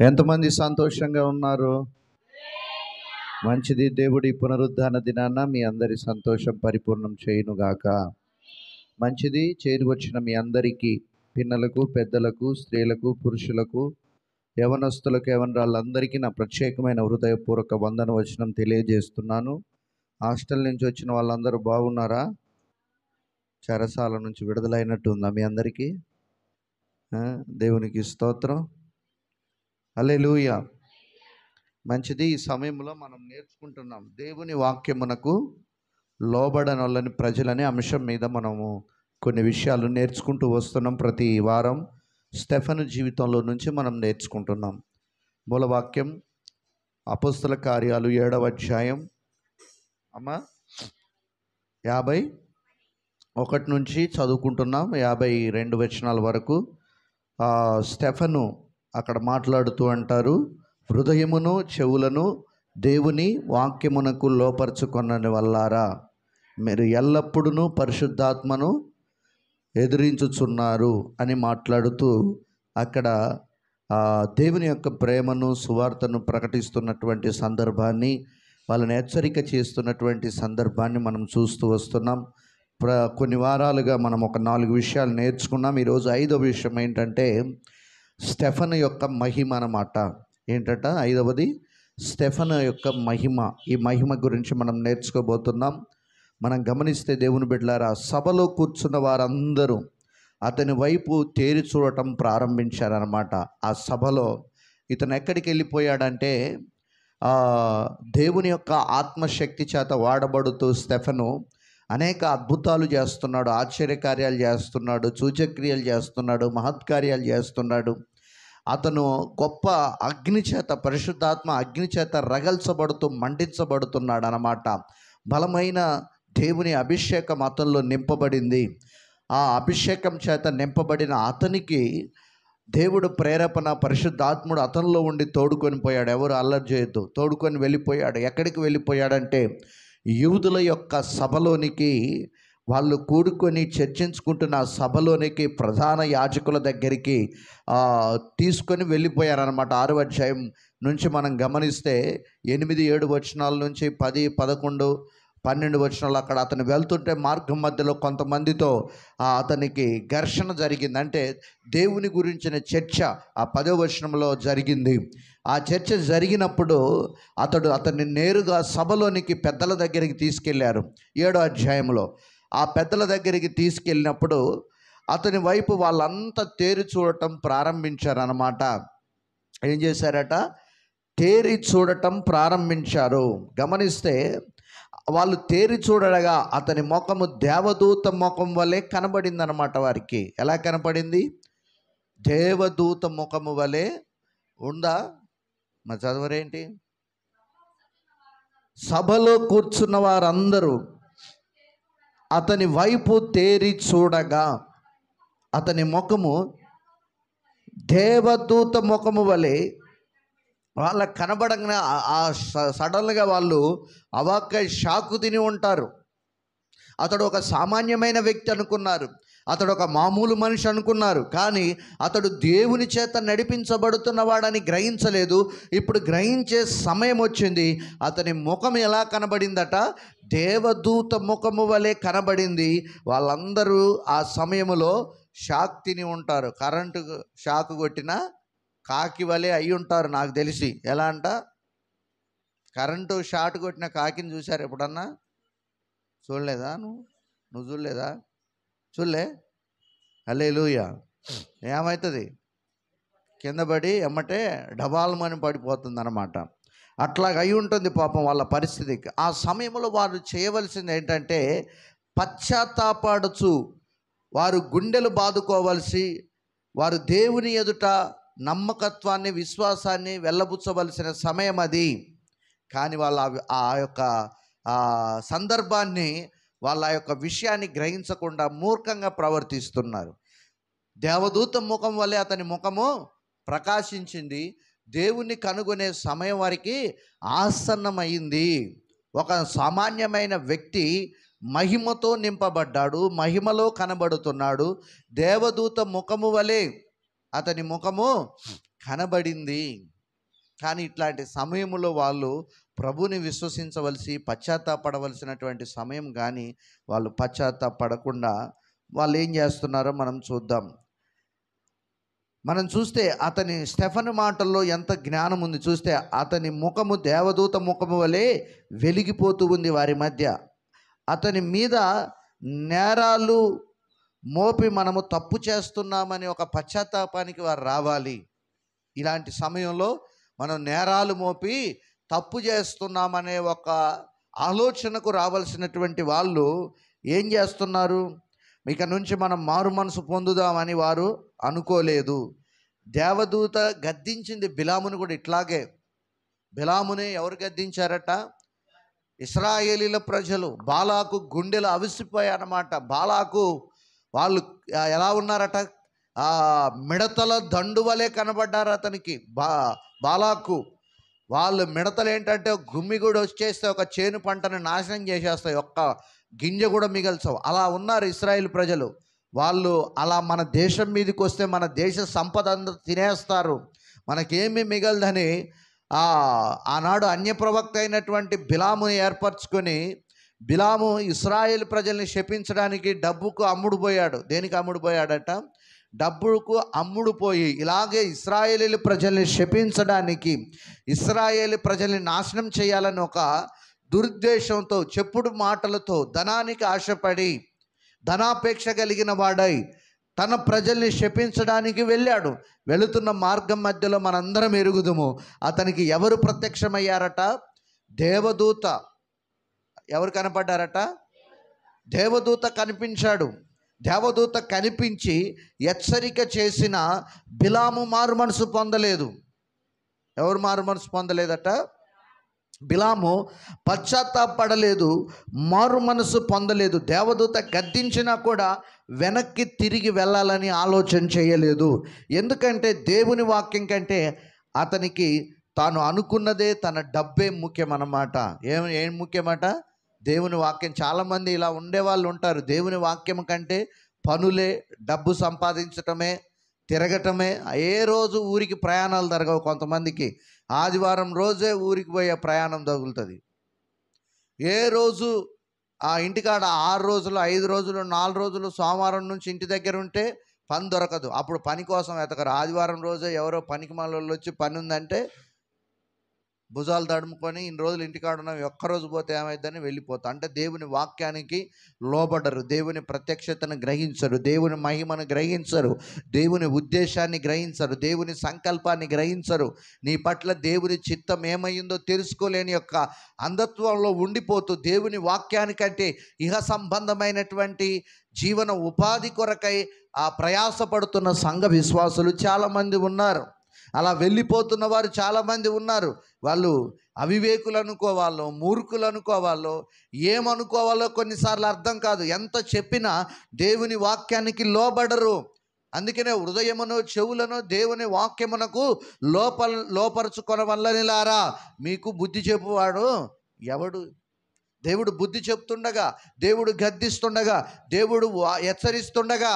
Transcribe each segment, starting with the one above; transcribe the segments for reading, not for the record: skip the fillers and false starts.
ఎంతమంది సంతోషంగా ఉన్నారు? మంచిది. దేవుడి పునరుద్ధాన దినాన మీ అందరి సంతోషం పరిపూర్ణం చేయునుగాక. మంచిది. చేరి వచ్చిన మీ అందరికీ, పిన్నలకు, పెద్దలకు, స్త్రీలకు, పురుషులకు, యవనస్తులకు, యవనరాళ్ళందరికీ నా ప్రత్యేకమైన హృదయపూర్వక వందన వచనం తెలియజేస్తున్నాను. హాస్టల్ నుంచి వచ్చిన వాళ్ళందరూ బాగున్నారా? చెరసాల నుంచి విడుదలైనట్టు ఉందా మీ అందరికీ? దేవునికి స్తోత్రం. హల్లెలూయా. మంచిది. ఈ సమయంలో మనం నేర్చుకుంటున్నాం దేవుని వాక్యమునకు లోబడనొల్లని ప్రజలనే అంశం మీద మనము కొన్ని విషయాలు నేర్చుకుంటూ వస్తున్నాం. ప్రతి వారం స్టెఫను జీవితంలో నుంచి మనం నేర్చుకుంటున్నాం. మూలవాక్యం అపోస్తల కార్యాలు 7వ అధ్యాయం 51 నుంచి చదువుకుంటున్నాం. 52 వచనాల వరకు. స్టెఫను అక్కడ మాట్లాడుతూ అంటారు, హృదయమును చెవులను దేవుని వాక్యమునకు లోపరుచుకొనని వల్లారా, మీరు ఎల్లప్పుడూ పరిశుద్ధాత్మను ఎదిరించుచున్నారు అని మాట్లాడుతూ అక్కడ దేవుని యొక్క ప్రేమను, సువార్తను ప్రకటిస్తున్నటువంటి సందర్భాన్ని, వాళ్ళని హెచ్చరిక చేస్తున్నటువంటి సందర్భాన్ని మనం చూస్తూ వస్తున్నాం. కొన్ని వారాలుగా మనం ఒక 4 విషయాలు నేర్చుకున్నాం. ఈరోజు 5వ విషయం ఏంటంటే స్టెఫను యొక్క మహిమ అన్నమాట. ఏంటంట 5వది? స్టెఫను యొక్క మహిమ. ఈ మహిమ గురించి మనం నేర్చుకోబోతున్నాం. మనం గమనిస్తే దేవుని బిడ్డలారా, సభలో కూర్చున్న వారందరూ అతని వైపు తేరి చూడటం ప్రారంభించారన్నమాట. ఆ సభలో ఇతను ఎక్కడికి వెళ్ళిపోయాడంటే, దేవుని యొక్క ఆత్మశక్తి చేత వాడబడుతూ స్టెఫను అనేక అద్భుతాలు చేస్తున్నాడు, ఆశ్చర్యకార్యాలు చేస్తున్నాడు, సూచక్రియలు చేస్తున్నాడు, మహత్కార్యాలు చేస్తున్నాడు. అతను గొప్ప అగ్ని చేత, పరిశుద్ధాత్మ అగ్ని చేత రగల్చబడుతూ మండించబడుతున్నాడు అన్నమాట. బలమైన దేవుని అభిషేకం అతనిలో నింపబడింది. ఆ అభిషేకం చేత నింపబడిన అతనికి దేవుడు ప్రేరేపణ, పరిశుద్ధాత్ముడు అతనిలో ఉండి తోడుకొని పోయాడు. ఎవరు అల్లరి చేయొద్దు. తోడుకొని వెళ్ళిపోయాడు. ఎక్కడికి వెళ్ళిపోయాడంటే యూదుల యొక్క సభలోనికి, వాళ్ళు కూడుకొని చర్చించుకుంటున్న సభలోనికి, ప్రధాన యాజకుల దగ్గరికి తీసుకొని వెళ్ళిపోయారనమాట. 6వ అధ్యాయం నుంచి మనం గమనిస్తే 8, 7 వచనాల నుంచి 10, 11, 12 వచనాలు అక్కడ అతను వెళ్తుంటే మార్గం మధ్యలో కొంతమందితో అతనికి ఘర్షణ జరిగింది. అంటే దేవుని గురించిన చర్చ ఆ 10వ వచనంలో జరిగింది. ఆ చర్చ జరిగినప్పుడు అతన్ని నేరుగా సభలోనికి పెద్దల దగ్గరికి తీసుకెళ్లారు. 7వ అధ్యాయంలో ఆ పెద్దల దగ్గరికి తీసుకెళ్ళినప్పుడు అతని వైపు వాళ్ళంతా తేరి చూడటం ప్రారంభించారన్నమాట. ఏం చేశారట? తేరి చూడటం ప్రారంభించారు. గమనిస్తే వాళ్ళు తేరి చూడగా అతని ముఖము దేవదూత ముఖం వలె కనబడింది అన్నమాట. వారికి ఎలా కనపడింది? దేవదూత ముఖము వలె ఉందా? మరి చదవరేంటి? సభలో కూర్చున్న వారందరూ అతని వైపు తేరి చూడగా అతని ముఖము దేవదూత ముఖము వలె వాళ్ళకు కనబడంగా సడన్గా వాళ్ళు అవాక్కై షాకు తిని ఉంటారు. అతడు ఒక సామాన్యమైన వ్యక్తి అనుకున్నారు, అతడు ఒక మామూలు మనిషి అనుకున్నారు. కానీ అతడు దేవుని చేత నడిపించబడుతున్నవాడని గ్రహించలేదు. ఇప్పుడు గ్రహించే సమయం వచ్చింది. అతని ముఖం ఎలా కనబడిందట? దేవదూత ముఖము వలె కనబడింది. వాళ్ళందరూ ఆ సమయంలో షాక్ తిని ఉంటారు. కరెంటు షాక్ కొట్టిన కాకి వలె అయి ఉంటారు నాకు తెలిసి. ఎలా అంట? కరెంటు షాట్ కొట్టిన కాకిని చూశారు ఎప్పుడన్నా? చూడలేదా? నువ్వు చూడలేదా? చూడలే? హల్లెలూయా. ఏమవుతుంది? కింద పడి ఎమ్మటే డబాల్మని పడిపోతుంది అన్నమాట. అట్లాగ అయి ఉంటుంది పాపం వాళ్ళ పరిస్థితి. ఆ సమయంలో వారు చేయవలసింది ఏంటంటే, పశ్చాత్తాపడుచు వారు గుండెలు బాదుకోవలసి, వారు దేవుని ఎదుట నమ్మకత్వాన్ని, విశ్వాసాన్ని వెళ్ళబుచ్చవలసిన సమయం అది. కానీ వాళ్ళ ఆ యొక్క సందర్భాన్ని, వాళ్ళ యొక్క విషయాన్ని గ్రహించకుండా మూర్ఖంగా ప్రవర్తిస్తున్నారు. దేవదూత ముఖం వల్లే అతని ముఖము ప్రకాశించింది. దేవుణ్ణి కనుగొనే సమయం వారికి ఆసన్నమైంది. ఒక సామాన్యమైన వ్యక్తి మహిమతో నింపబడ్డాడు, మహిమలో కనబడుతున్నాడు. దేవదూత ముఖము వలె అతని ముఖము కనబడింది. కానీ ఇట్లాంటి సమయంలో వాళ్ళు ప్రభుని విశ్వసించవలసి పశ్చాత్తాపడవలసినటువంటి సమయం, కానీ వాళ్ళు పశ్చాత్తాపడకుండా వాళ్ళు ఏం చేస్తున్నారో మనం చూద్దాం. మనం చూస్తే అతని స్టెఫను మాటల్లో ఎంత జ్ఞానం ఉంది చూస్తే, అతని ముఖము దేవదూత ముఖము వలె వెలిగిపోతూ ఉంది వారి మధ్య. అతని మీద నేరాలు మోపి మనము తప్పు చేస్తున్నామని ఒక పశ్చాత్తాపానికి వారు రావాలి. ఇలాంటి సమయంలో మనం నేరాలు మోపి తప్పు చేస్తున్నామనే ఒక ఆలోచనకు రావాల్సినటువంటి వాళ్ళు ఏం చేస్తున్నారు? ఇక నుంచి మనం మారు మనసు పొందుదామని వారు అనుకోలేదు. దేవదూత గద్దించింది బిలామును కూడా ఇట్లాగే. బిలాముని ఎవరు గద్దించారట? ఇశ్రాయేలీల ప్రజలు. బాలాకు గుండెలు అవిసిపోయాయన్నమాట. బాలాకు వాళ్ళు ఎలా ఉన్నారట? మిడతల దండు వలె కనబడ్డారు అతనికి. బాలాకు వాళ్ళు మిడతలు ఏంటంటే గుమ్మి కూడా వచ్చేస్తే ఒక చేను పంటను నాశనం చేసేస్తాయి, ఒక్క గింజ కూడా మిగల్చవు. అలా ఉన్నారు ఇశ్రాయేల్ ప్రజలు. వాళ్ళు అలా మన దేశం మీదకి వస్తే మన దేశ సంపద అంతా తినేస్తారు, మనకేమీ మిగలదని ఆనాడు అన్యప్రవక్త అయినటువంటి బిలాముని ఏర్పరచుకొని, బిలాము ఇశ్రాయేల్ ప్రజల్ని శపించడానికి డబ్బుకు అమ్ముడుపోయాడు. దేనికి అమ్ముడుపోయాడట? డబ్బుకు అమ్ముడుపోయి ఇలాగే ఇశ్రాయేలీల ప్రజల్ని శపించడానికి, ఇశ్రాయేల్ ప్రజల్ని నాశనం చేయాలని ఒక దురుద్దేశంతో, చెప్పుడు మాటలతో, ధనానికి ఆశపడి, ధనాపేక్ష కలిగిన వాడై తన ప్రజల్ని శపించడానికి వెళ్ళాడు. వెళుతున్న మార్గం మధ్యలో మనందరం ఎరుగుదుము, అతనికి ఎవరు ప్రత్యక్షమయ్యారట? దేవదూత. ఎవరు కనపడ్డారట? దేవదూత కనిపించాడు. దేవదూత కనిపించి హెచ్చరిక చేసిన బిలాము మారు మనసు పొందలేదు. ఎవరు మారు మనసు పొందలేదట? బిలాము పశ్చాత్తాపడలేదు, మారు మనసు పొందలేదు. దేవదూత గద్దించినా కూడా వెనక్కి తిరిగి వెళ్ళాలని ఆలోచన చేయలేదు. ఎందుకంటే దేవుని వాక్యం కంటే అతనికి తాను అనుకున్నదే, తన డబ్బే ముఖ్యం అన్నమాట. ఏం ముఖ్యమట? దేవుని వాక్యం. చాలామంది ఇలా ఉండేవాళ్ళు ఉంటారు. దేవుని వాక్యం కంటే పనులే, డబ్బు సంపాదించటమే, తిరగటమే. ఏ రోజు ఊరికి ప్రయాణాలు జరగవు. కొంతమందికి ఆదివారం రోజే ఊరికి పోయే ప్రయాణం తగులుతుంది. ఏ రోజు ఆ ఇంటికాడ 6 రోజులు, 5 రోజులు, 4 రోజులు సోమవారం నుంచి ఇంటి దగ్గర ఉంటే పని దొరకదు. అప్పుడు పని కోసం వెతకరు. ఆదివారం రోజే ఎవరో పనికి మాలోళ్ళు వచ్చి పని ఉందంటే భుజాలు తడుముకొని ఇన్ని రోజులు ఇంటికాడ ఉన్నాం, ఒక్కరోజు పోతే ఏమైందని వెళ్ళిపోతాం. అంటే దేవుని వాక్యానికి లోబడరు, దేవుని ప్రత్యక్షతను గ్రహించరు, దేవుని మహిమను గ్రహించరు, దేవుని ఉద్దేశాన్ని గ్రహించరు, దేవుని సంకల్పాన్ని గ్రహించరు. నీ పట్ల దేవుని చిత్తం ఏమైందో తెలుసుకోలేని యొక్క అంధత్వంలో ఉండిపోతూ దేవుని వాక్యానికంటే ఇహ సంబంధమైనటువంటి జీవన ఉపాధి కొరకై ప్రయాసపడుతున్న సంఘ విశ్వాసులు చాలామంది ఉన్నారు. అలా వెళ్ళిపోతున్న వారు చాలామంది ఉన్నారు. వాళ్ళు అవివేకులు అనుకోవాలో, మూర్ఖులు అనుకోవాలో, ఏమనుకోవాలో కొన్నిసార్లు అర్థం కాదు. ఎంత చెప్పినా దేవుని వాక్యానికి లోబడరు. అందుకనే హృదయమును చెవులను దేవుని వాక్యమునకు లోపరుచుకొన వల్లనిలారా మీకు బుద్ధి చెప్పువాడు ఎవడు? దేవుడు బుద్ధి చెప్తుండగా, దేవుడు గద్దిస్తుండగా, దేవుడు హెచ్చరిస్తుండగా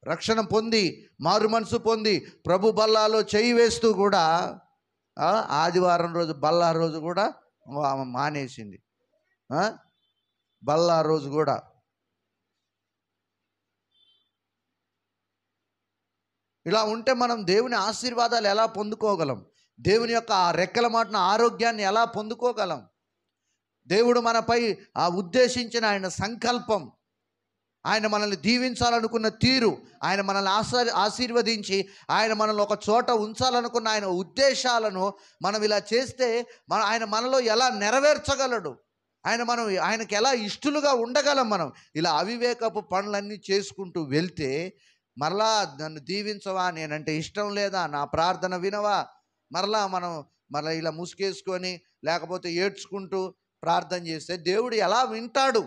రక్షణ పొంది, మారు మనసు పొంది, ప్రభు బల్లాలో చేయి వేస్తూ కూడా ఆదివారం రోజు బల్లా రోజు కూడా ఆమె మానేసింది. బల్లా రోజు కూడా. ఇలా ఉంటే మనం దేవుని ఆశీర్వాదాలు ఎలా పొందుకోగలం? దేవుని యొక్క ఆ రెక్కల మాటన ఆరోగ్యాన్ని ఎలా పొందుకోగలం? దేవుడు మనపై ఉద్దేశించిన ఆయన సంకల్పం, ఆయన మనల్ని దీవించాలనుకున్న తీరు, ఆయన మనల్ని ఆశీర్వదించి ఆయన మనల్ని ఒక చోట ఉంచాలనుకున్న ఆయన ఉద్దేశాలను మనం ఇలా చేస్తే ఆయన మనలో ఎలా నెరవేర్చగలడు? ఆయనకి ఎలా ఇష్టలుగా ఉండగలం? మనం ఇలా అవివేకపు పనులన్నీ చేసుకుంటూ వెళ్తే మరలా నన్ను దీవించవా, నేనంటే ఇష్టం లేదా, నా ప్రార్థన వినవా, మరలా ఇలా ముసుగేసుకొని లేకపోతే ఏడ్చుకుంటూ ప్రార్థన చేస్తే దేవుడు ఎలా వింటాడు?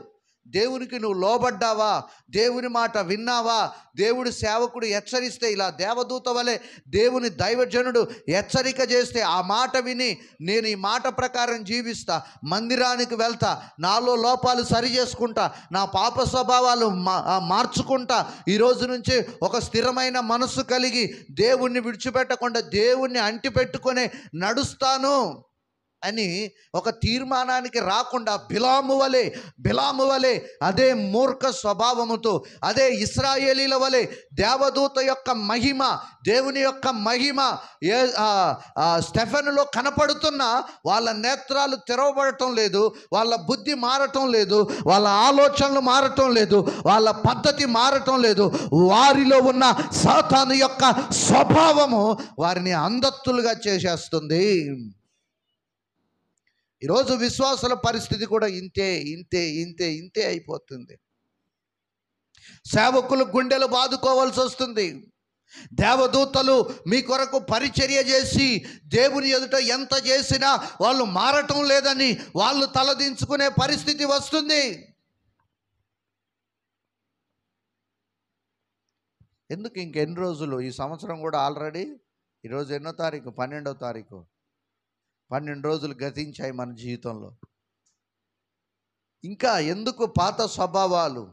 దేవునికి నువ్వు లోబడ్డావా? దేవుని మాట విన్నావా? దేవుడి సేవకుడు హెచ్చరిస్తే, ఇలా దేవదూత వలె దేవుని దైవజనుడు హెచ్చరిక చేస్తే ఆ మాట విని నేను ఈ మాట ప్రకారం జీవిస్తా, మందిరానికి వెళ్తా, నాలో లోపాలు సరి చేసుకుంటా, నా పాప స్వభావాలు మార్చుకుంటా, ఈ రోజు నుంచి ఒక స్థిరమైన మనస్సు కలిగి దేవుణ్ణి విడిచిపెట్టకుండా దేవుణ్ణి అంటిపెట్టుకొని నడుస్తాను అని ఒక తీర్మానానికి రాకుండా బిలాము వలె అదే మూర్ఖ స్వభావముతో, అదే ఇశ్రాయేలీల వలె దేవదూత యొక్క మహిమ, దేవుని యొక్క మహిమ స్టెఫెనులో కనపడుతున్నా వాళ్ళ నేత్రాలు తెరవబడటం లేదు, వాళ్ళ బుద్ధి మారటం లేదు, వాళ్ళ ఆలోచనలు మారటం లేదు, వాళ్ళ పద్ధతి మారటం లేదు. వారిలో ఉన్న సాతాను యొక్క స్వభావము వారిని అంధత్తులుగా చేసేస్తుంది. ఈరోజు విశ్వాసుల పరిస్థితి కూడా ఇంతే అయిపోతుంది. సేవకులు గుండెలు బాదుకోవాల్సి వస్తుంది. దేవదూతలు మీ కొరకు పరిచర్య చేసి దేవుని ఎదుట ఎంత చేసినా వాళ్ళు మారటం లేదని వాళ్ళు తలదించుకునే పరిస్థితి వస్తుంది. ఎందుకు ఇంకెన్ని రోజులు? ఈ సంవత్సరం కూడా ఆల్రెడీ ఈరోజు ఎన్నో తారీఖు? 12వ తారీఖు. 12 రోజులు గతించాయి మన జీవితంలో. ఇంకా ఎందుకు పాత స్వభావాలు?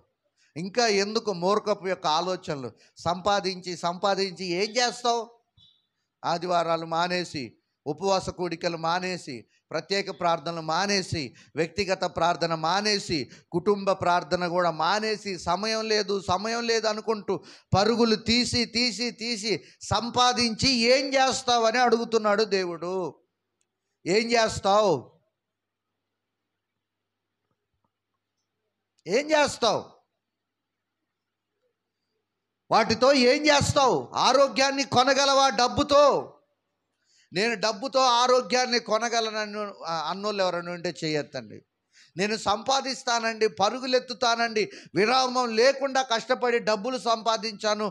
ఇంకా ఎందుకు మూర్ఖపు యొక్క ఆలోచనలు? సంపాదించి ఏం చేస్తావు? ఆదివారాలు మానేసి, ఉపవాస కూడికలు మానేసి, ప్రత్యేక ప్రార్థనలు మానేసి, వ్యక్తిగత ప్రార్థన మానేసి, కుటుంబ ప్రార్థన కూడా మానేసి, సమయం లేదు అనుకుంటూ పరుగులు తీసి సంపాదించి ఏం చేస్తావు అని అడుగుతున్నాడు దేవుడు. ఏం చేస్తావు? వాటితో ఏం చేస్తావు? ఆరోగ్యాన్ని కొనగలవా డబ్బుతో? నేను డబ్బుతో ఆరోగ్యాన్ని కొనగలనని అన్నోళ్ళు ఎవరైనా ఉంటే చేయొద్దండి. నేను సంపాదిస్తానండి, పరుగులెత్తుతానండి, విరామం లేకుండా కష్టపడి డబ్బులు సంపాదించాను,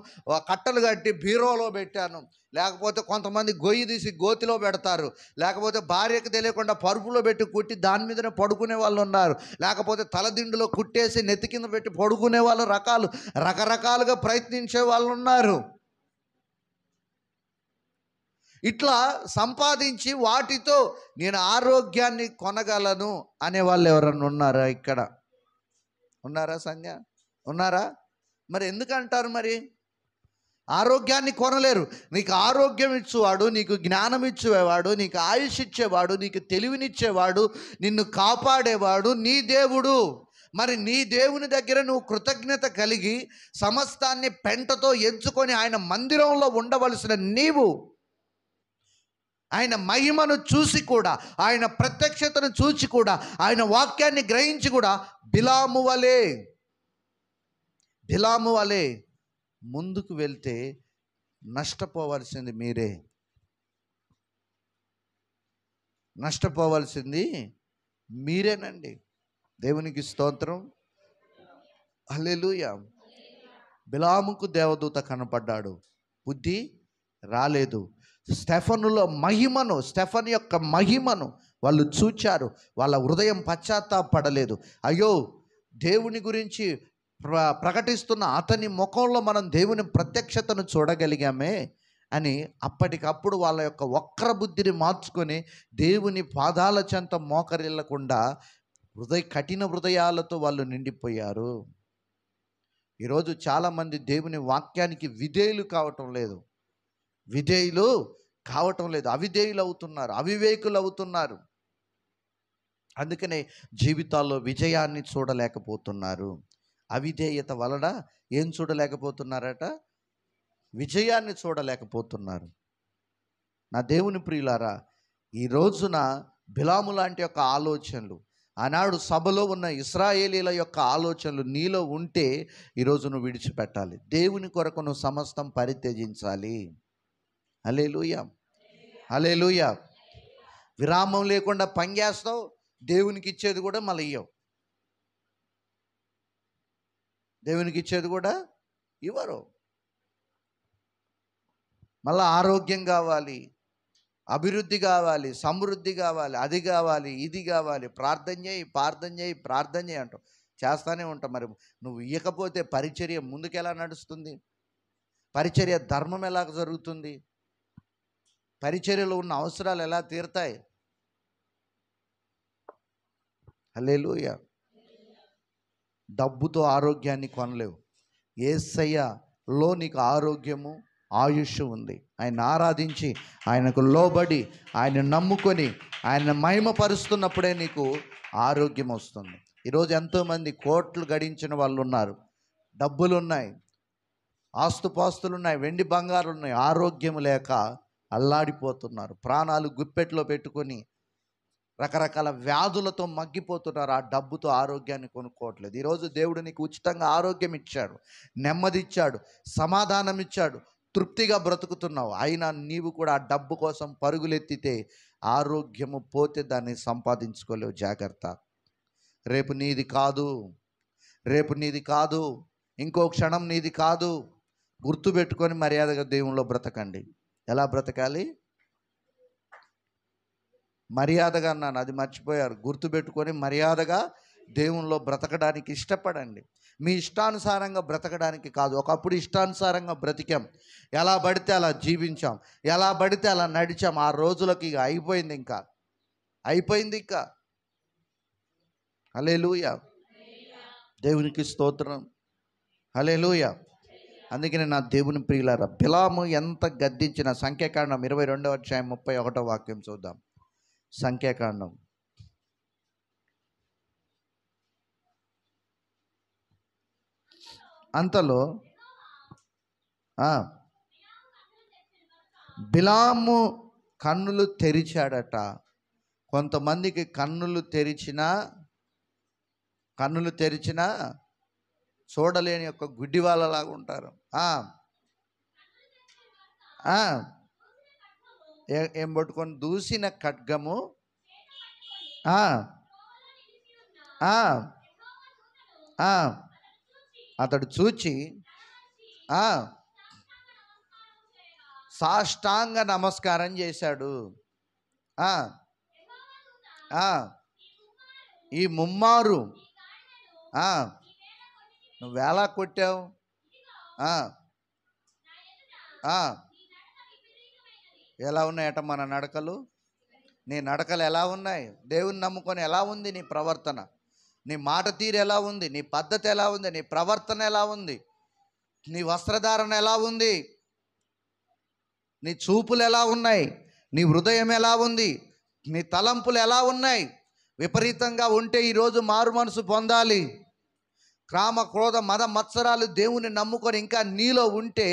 కట్టలు కట్టి బీరోలో పెట్టాను, లేకపోతే కొంతమంది గొయ్యి తీసి గోతిలో పెడతారు, లేకపోతే భార్యకు తెలియకుండా పరుపులో పెట్టి కుట్టి దాని మీదనే పడుకునే వాళ్ళు ఉన్నారు, లేకపోతే తలదిండులో కుట్టేసి నెత్తి కింద పెట్టి పడుకునే వాళ్ళు రకరకాలుగా ప్రయత్నించే వాళ్ళు ఉన్నారు. ఇట్లా సంపాదించి వాటితో నేను ఆరోగ్యాన్ని కొనగలను అనేవాళ్ళు ఎవరన్నా ఉన్నారా? ఇక్కడ ఉన్నారా? సంధ్య ఉన్నారా? మరి ఎందుకంటారు? మరి ఆరోగ్యాన్ని కొనలేరు. నీకు ఆరోగ్యం ఇచ్చేవాడు, నీకు జ్ఞానం ఇచ్చేవాడు, నీకు ఆయుష్ ఇచ్చేవాడు, నీకు తెలివినిచ్చేవాడు, నిన్ను కాపాడేవాడు నీ దేవుడు. మరి నీ దేవుని దగ్గర నువ్వు కృతజ్ఞత కలిగి సమస్తాన్ని పెంటతో ఎంచుకొని ఆయన మందిరంలో ఉండవలసిన నీవు, ఆయన మహిమను చూసి కూడా, ఆయన ప్రత్యక్షతను చూసి కూడా, ఆయన వాక్యాన్ని గ్రహించి కూడా బిలాము వలె ముందుకు వెళ్తే నష్టపోవాల్సింది మీరేనండి. దేవునికి స్తోత్రం, హల్లెలూయా. బిలాముకు దేవదూత కనపడ్డాడు, బుద్ధి రాలేదు. స్టెఫెను యొక్క మహిమను వాళ్ళు చూచారు, వాళ్ళ హృదయం పశ్చాత్తాపడలేదు. అయ్యో, దేవుని గురించి ప్రకటిస్తున్న అతని ముఖంలో మనం దేవుని ప్రత్యక్షతను చూడగలిగామే అని అప్పటికప్పుడు వాళ్ళ యొక్క వక్ర బుద్ధిని మార్చుకొని దేవుని పాదాల చెంత మోకరిల్లకుండా కఠిన హృదయాలతో వాళ్ళు నిండిపోయారు. ఈరోజు చాలామంది దేవుని వాక్యానికి విధేయులు కావటం లేదు, అవిధేయులు అవుతున్నారు, అవివేకులు అవుతున్నారు. అందుకనే జీవితాల్లో విజయాన్ని చూడలేకపోతున్నారు. అవిధేయత వలన ఏం చూడలేకపోతున్నారట? విజయాన్ని చూడలేకపోతున్నారు. నా దేవుని ప్రియులారా, ఈ రోజున బిలాము లాంటి యొక్క ఆలోచనలు, ఆనాడు సభలో ఉన్న ఇశ్రాయేలీల యొక్క ఆలోచనలు నీలో ఉంటే ఈరోజు నువ్వు విడిచిపెట్టాలి. దేవుని కొరకు నువ్వు సమస్తం పరిత్యజించాలి. హల్లెలూయా, హల్లెలూయా. విరామం లేకుండా పని చేస్తావు, దేవునికి ఇచ్చేది కూడా మళ్ళీ ఇవ్వవు, దేవునికి ఇచ్చేది కూడా ఇవ్వరు. మళ్ళీ ఆరోగ్యం కావాలి, అభివృద్ధి కావాలి, సమృద్ధి కావాలి, అది కావాలి, ఇది కావాలి, ప్రార్థన చేయి అంటావు. చేస్తానే ఉంటాం. మరి నువ్వు ఇవ్వకపోతే పరిచర్య ముందుకెలా నడుస్తుంది? పరిచర్య ధర్మం ఎలా జరుగుతుంది? పరిచర్యలో ఉన్న అవసరాలు ఎలా తీరుతాయి? హల్లెలూయా. డబ్బుతో ఆరోగ్యాన్ని కొనలేవు. యేసయ్యలో నీకు ఆరోగ్యము, ఆయుష్ ఉంది. ఆయన ఆరాధించి, ఆయనకు లోబడి, ఆయన నమ్ముకొని, ఆయన మహిమపరుస్తున్నప్పుడే నీకు ఆరోగ్యం వస్తుంది. ఈరోజు ఎంతోమంది కోట్లు గడించిన వాళ్ళు ఉన్నారు, డబ్బులు ఉన్నాయి, ఆస్తుపాస్తులు ఉన్నాయి, వెండి బంగారులు ఉన్నాయి, ఆరోగ్యం లేక అల్లాడిపోతున్నారు. ప్రాణాలు గుప్పెట్లో పెట్టుకొని రకరకాల వ్యాధులతో మగ్గిపోతున్నారు. ఆ డబ్బుతో ఆరోగ్యాన్ని కొనుక్కోవట్లేదు. ఈరోజు దేవుడు నీకు ఉచితంగా ఆరోగ్యం ఇచ్చాడు, నెమ్మది ఇచ్చాడు, సమాధానం ఇచ్చాడు, తృప్తిగా బ్రతుకుతున్నావు. అయినా నీవు కూడా ఆ డబ్బు కోసం పరుగులెత్తితే ఆరోగ్యము పోతే దాన్ని సంపాదించుకోలేవు. జాగ్రత్త. రేపు నీది కాదు, రేపు నీది కాదు, ఇంకో క్షణం నీది కాదు. గుర్తుపెట్టుకొని మర్యాదగా దేవునిలో బ్రతకండి. ఎలా బ్రతకాలి? మర్యాదగా అన్నాను, అది మర్చిపోయారు. గుర్తుపెట్టుకొని మర్యాదగా దేవునిలో బ్రతకడానికి ఇష్టపడండి. మీ ఇష్టానుసారంగా బ్రతకడానికి కాదు. ఒకప్పుడు ఇష్టానుసారంగా బ్రతికాం, ఎలా పడితే అలా జీవించాం, ఎలా పడితే అలా నడిచాం. ఆ రోజులకి ఇక అయిపోయింది, ఇంకా అయిపోయింది. ఇంకా హల్లెలూయా, దేవునికి స్తోత్రం, హల్లెలూయా. అందుకనే నా దేవుని ప్రియులారా, బిలాము ఎంత గద్దించిన, సంఖ్యాకాండం 22వ అధ్యాయం 31వ వాక్యం చూద్దాం. సంఖ్యాకాండం అంతలో బిలాము కన్నులు తెరిచాడట. కొంతమందికి కన్నులు తెరిచినా చూడలేని యొక్క గుడ్డి వాళ్ళలాగా ఉంటారు. ఏం పట్టుకొని? దూసిన ఖడ్గము అతడు చూచి సాష్టాంగ నమస్కారం చేశాడు. ఈ ముమ్మారు నువ్వెలా కొట్టావు? ఎలా ఉన్నాయట మన నడకలు? నీ నడకలు ఎలా ఉన్నాయి? దేవుని నమ్ముకొని ఎలా ఉంది నీ ప్రవర్తన? నీ మాట తీరు ఎలా ఉంది? నీ పద్ధతి ఎలా ఉంది? నీ ప్రవర్తన ఎలా ఉంది? నీ వస్త్రధారణ ఎలా ఉంది? నీ చూపులు ఎలా ఉన్నాయి? నీ హృదయం ఎలా ఉంది? నీ తలంపులు ఎలా ఉన్నాయి? విపరీతంగా ఉంటే ఈరోజు మారు మనసు పొందాలి. కామ క్రోధ మద మత్సరాలు దేవుని నమ్ముకొని ఇంకా నీలో ఉంటే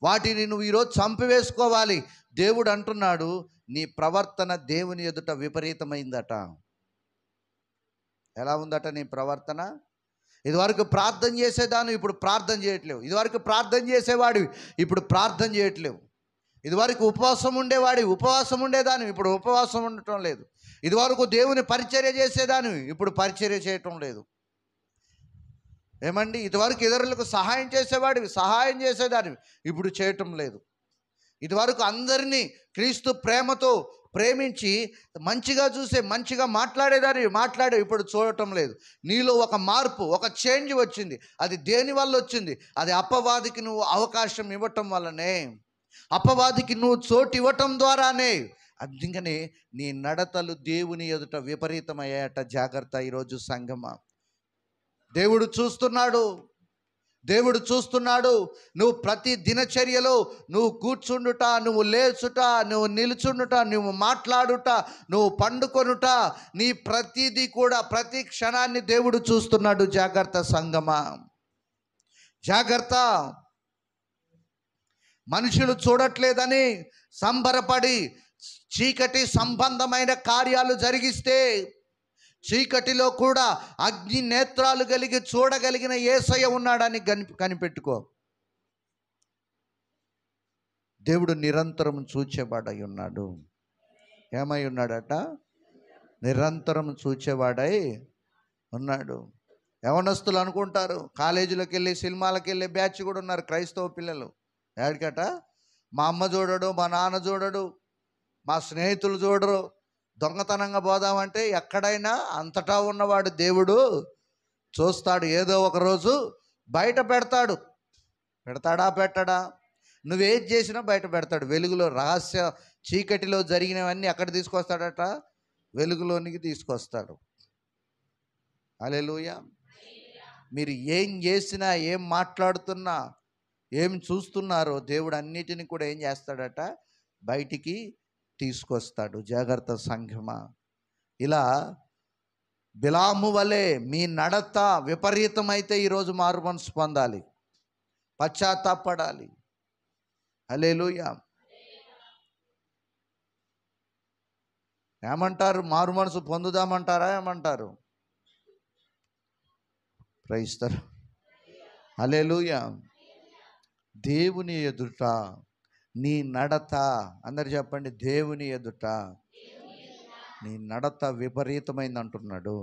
వాటిని నువ్వు ఈరోజు చంపివేసుకోవాలి. దేవుడు అంటున్నాడు, నీ ప్రవర్తన దేవుని ఎదుట విపరీతమైందట. ఎలా ఉందట నీ ప్రవర్తన? ఇదివరకు ప్రార్థన చేసేదాన్ని, ఇప్పుడు ప్రార్థన చేయట్లేవు. ఇదివరకు ప్రార్థన చేసేవాడివి, ఇప్పుడు ప్రార్థన చేయట్లేవు. ఇదివరకు ఉపవాసం ఉండేదాన్ని, ఇప్పుడు ఉపవాసం ఉండటం లేదు. ఇదివరకు దేవుని పరిచర్య చేసేదాన్ని, ఇప్పుడు పరిచర్య చేయటం లేదు. ఏమండి? ఇదివరకు ఇతరులకు సహాయం చేసేదానివి, ఇప్పుడు చేయటం లేదు. ఇదివరకు అందరినీ క్రీస్తు ప్రేమతో ప్రేమించి మంచిగా చూసే, మంచిగా మాట్లాడే ఇప్పుడు చూడటం లేదు. నీలో ఒక మార్పు, ఒక చేంజ్ వచ్చింది. అది దేని వల్ల వచ్చింది? అది అపవాదికి నువ్వు అవకాశం ఇవ్వటం వల్లనే, అపవాదికి నువ్వు చోటు ఇవ్వటం ద్వారానే. అందుకనే నీ నడతలు దేవుని ఎదుట విపరీతమయ్యాయట. జాగ్రత్త. ఈరోజు సంగమా, దేవుడు చూస్తున్నాడు. నువ్వు ప్రతి దినచర్యలో నువ్వు కూర్చుండుట, నువ్వు లేచుట, నువ్వు నిలుచుండుట, నువ్వు మాట్లాడుట, నువ్వు పండుకొనుట, నీ ప్రతిదీ కూడా, ప్రతి క్షణాన్ని దేవుడు చూస్తున్నాడు. జాగ్రత్త సంగమా, జాగ్రత్త. మనుషులు చూడట్లేదని సంబరపడి చీకటి సంబంధమైన కార్యాలు జరిగిస్తే, చీకటిలో కూడా అగ్ని నేత్రాలు కలిగి చూడగలిగిన యేసయ్య ఉన్నాడని కనిపెట్టుకో. దేవుడు నిరంతరం చూచేవాడై ఉన్నాడు. ఏమై ఉన్నాడట? నిరంతరం చూచేవాడై ఉన్నాడు. యవనస్తులు అనుకుంటారు, కాలేజీలోకి వెళ్ళి సినిమాలకు వెళ్ళే బ్యాచ్ కూడా ఉన్నారు క్రైస్తవ పిల్లలు. ఏడికట? మా అమ్మ చూడడు, మా నాన్న చూడడు, మా స్నేహితులు చూడరు. దొంగతనంగా పోదామంటే ఎక్కడైనా అంతటా ఉన్నవాడు దేవుడు చూస్తాడు, ఏదో ఒక రోజు బయట పెడతాడు. పెడతాడా పెట్టడా? నువ్వేది చేసినా బయట పెడతాడు. వెలుగులో రహస్య చీకటిలో జరిగినవన్నీ ఎక్కడ తీసుకొస్తాడట? వెలుగులోనికి తీసుకొస్తాడు. హల్లెలూయా. మీరు ఏం చేసినా, ఏం మాట్లాడుతున్నా, ఏం చూస్తున్నారో దేవుడు అన్నిటిని కూడా ఏం చేస్తాడట? బయటికి తీసుకొస్తాడు. జాగ్రత్త సంఘమా. ఇలా బిలాము వలె మీ నడత విపరీతమైతే ఈరోజు మారు మనసు పొందాలి, పశ్చాత్తాపడాలి. హల్లెలూయా. ఏమంటారు? మారు మనసు పొందుదామంటారా? ఏమంటారు? క్రైస్తరు. హల్లెలూయా. దేవుని ఎదుట నీ నడత, అందరు చెప్పండి, దేవుని ఎదుట నీ నడత విపరీతమైంది అంటున్నాడు.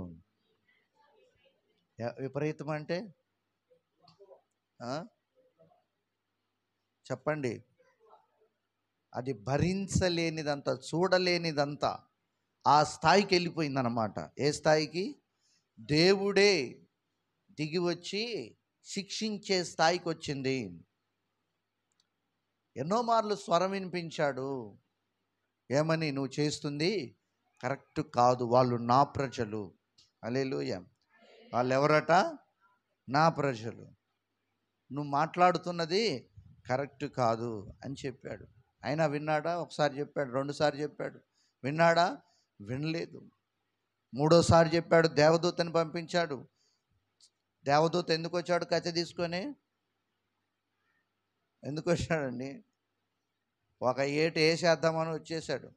విపరీతం అంటే చెప్పండి. అది భరించలేనిదంతా, చూడలేనిదంతా ఆ స్థాయికి వెళ్ళిపోయిందన్నమాట. ఏ స్థాయికి? దేవుడే దిగి వచ్చి శిక్షించే స్థాయికి వచ్చింది. ఎన్నో మార్లు స్వరం వినిపించాడు. ఏమని? నువ్వు చేస్తుంది కరెక్ట్ కాదు, వాళ్ళు నా ప్రజలు. హల్లెలూయా. వాళ్ళు ఎవరట? నా ప్రజలు. నువ్వు మాట్లాడుతున్నది కరెక్ట్ కాదు అని చెప్పాడు. అయినా విన్నాడా? ఒకసారి చెప్పాడు, రెండుసార్లు చెప్పాడు, విన్నాడా? వినలేదు. మూడోసారి చెప్పాడు, దేవదూతని పంపించాడు. దేవదూత ఎందుకు వచ్చాడు? కత్తి తీసుకొని ఎందుకు వచ్చాడండి? ఒక ఏటు వేసేద్దామని వచ్చేసాడు.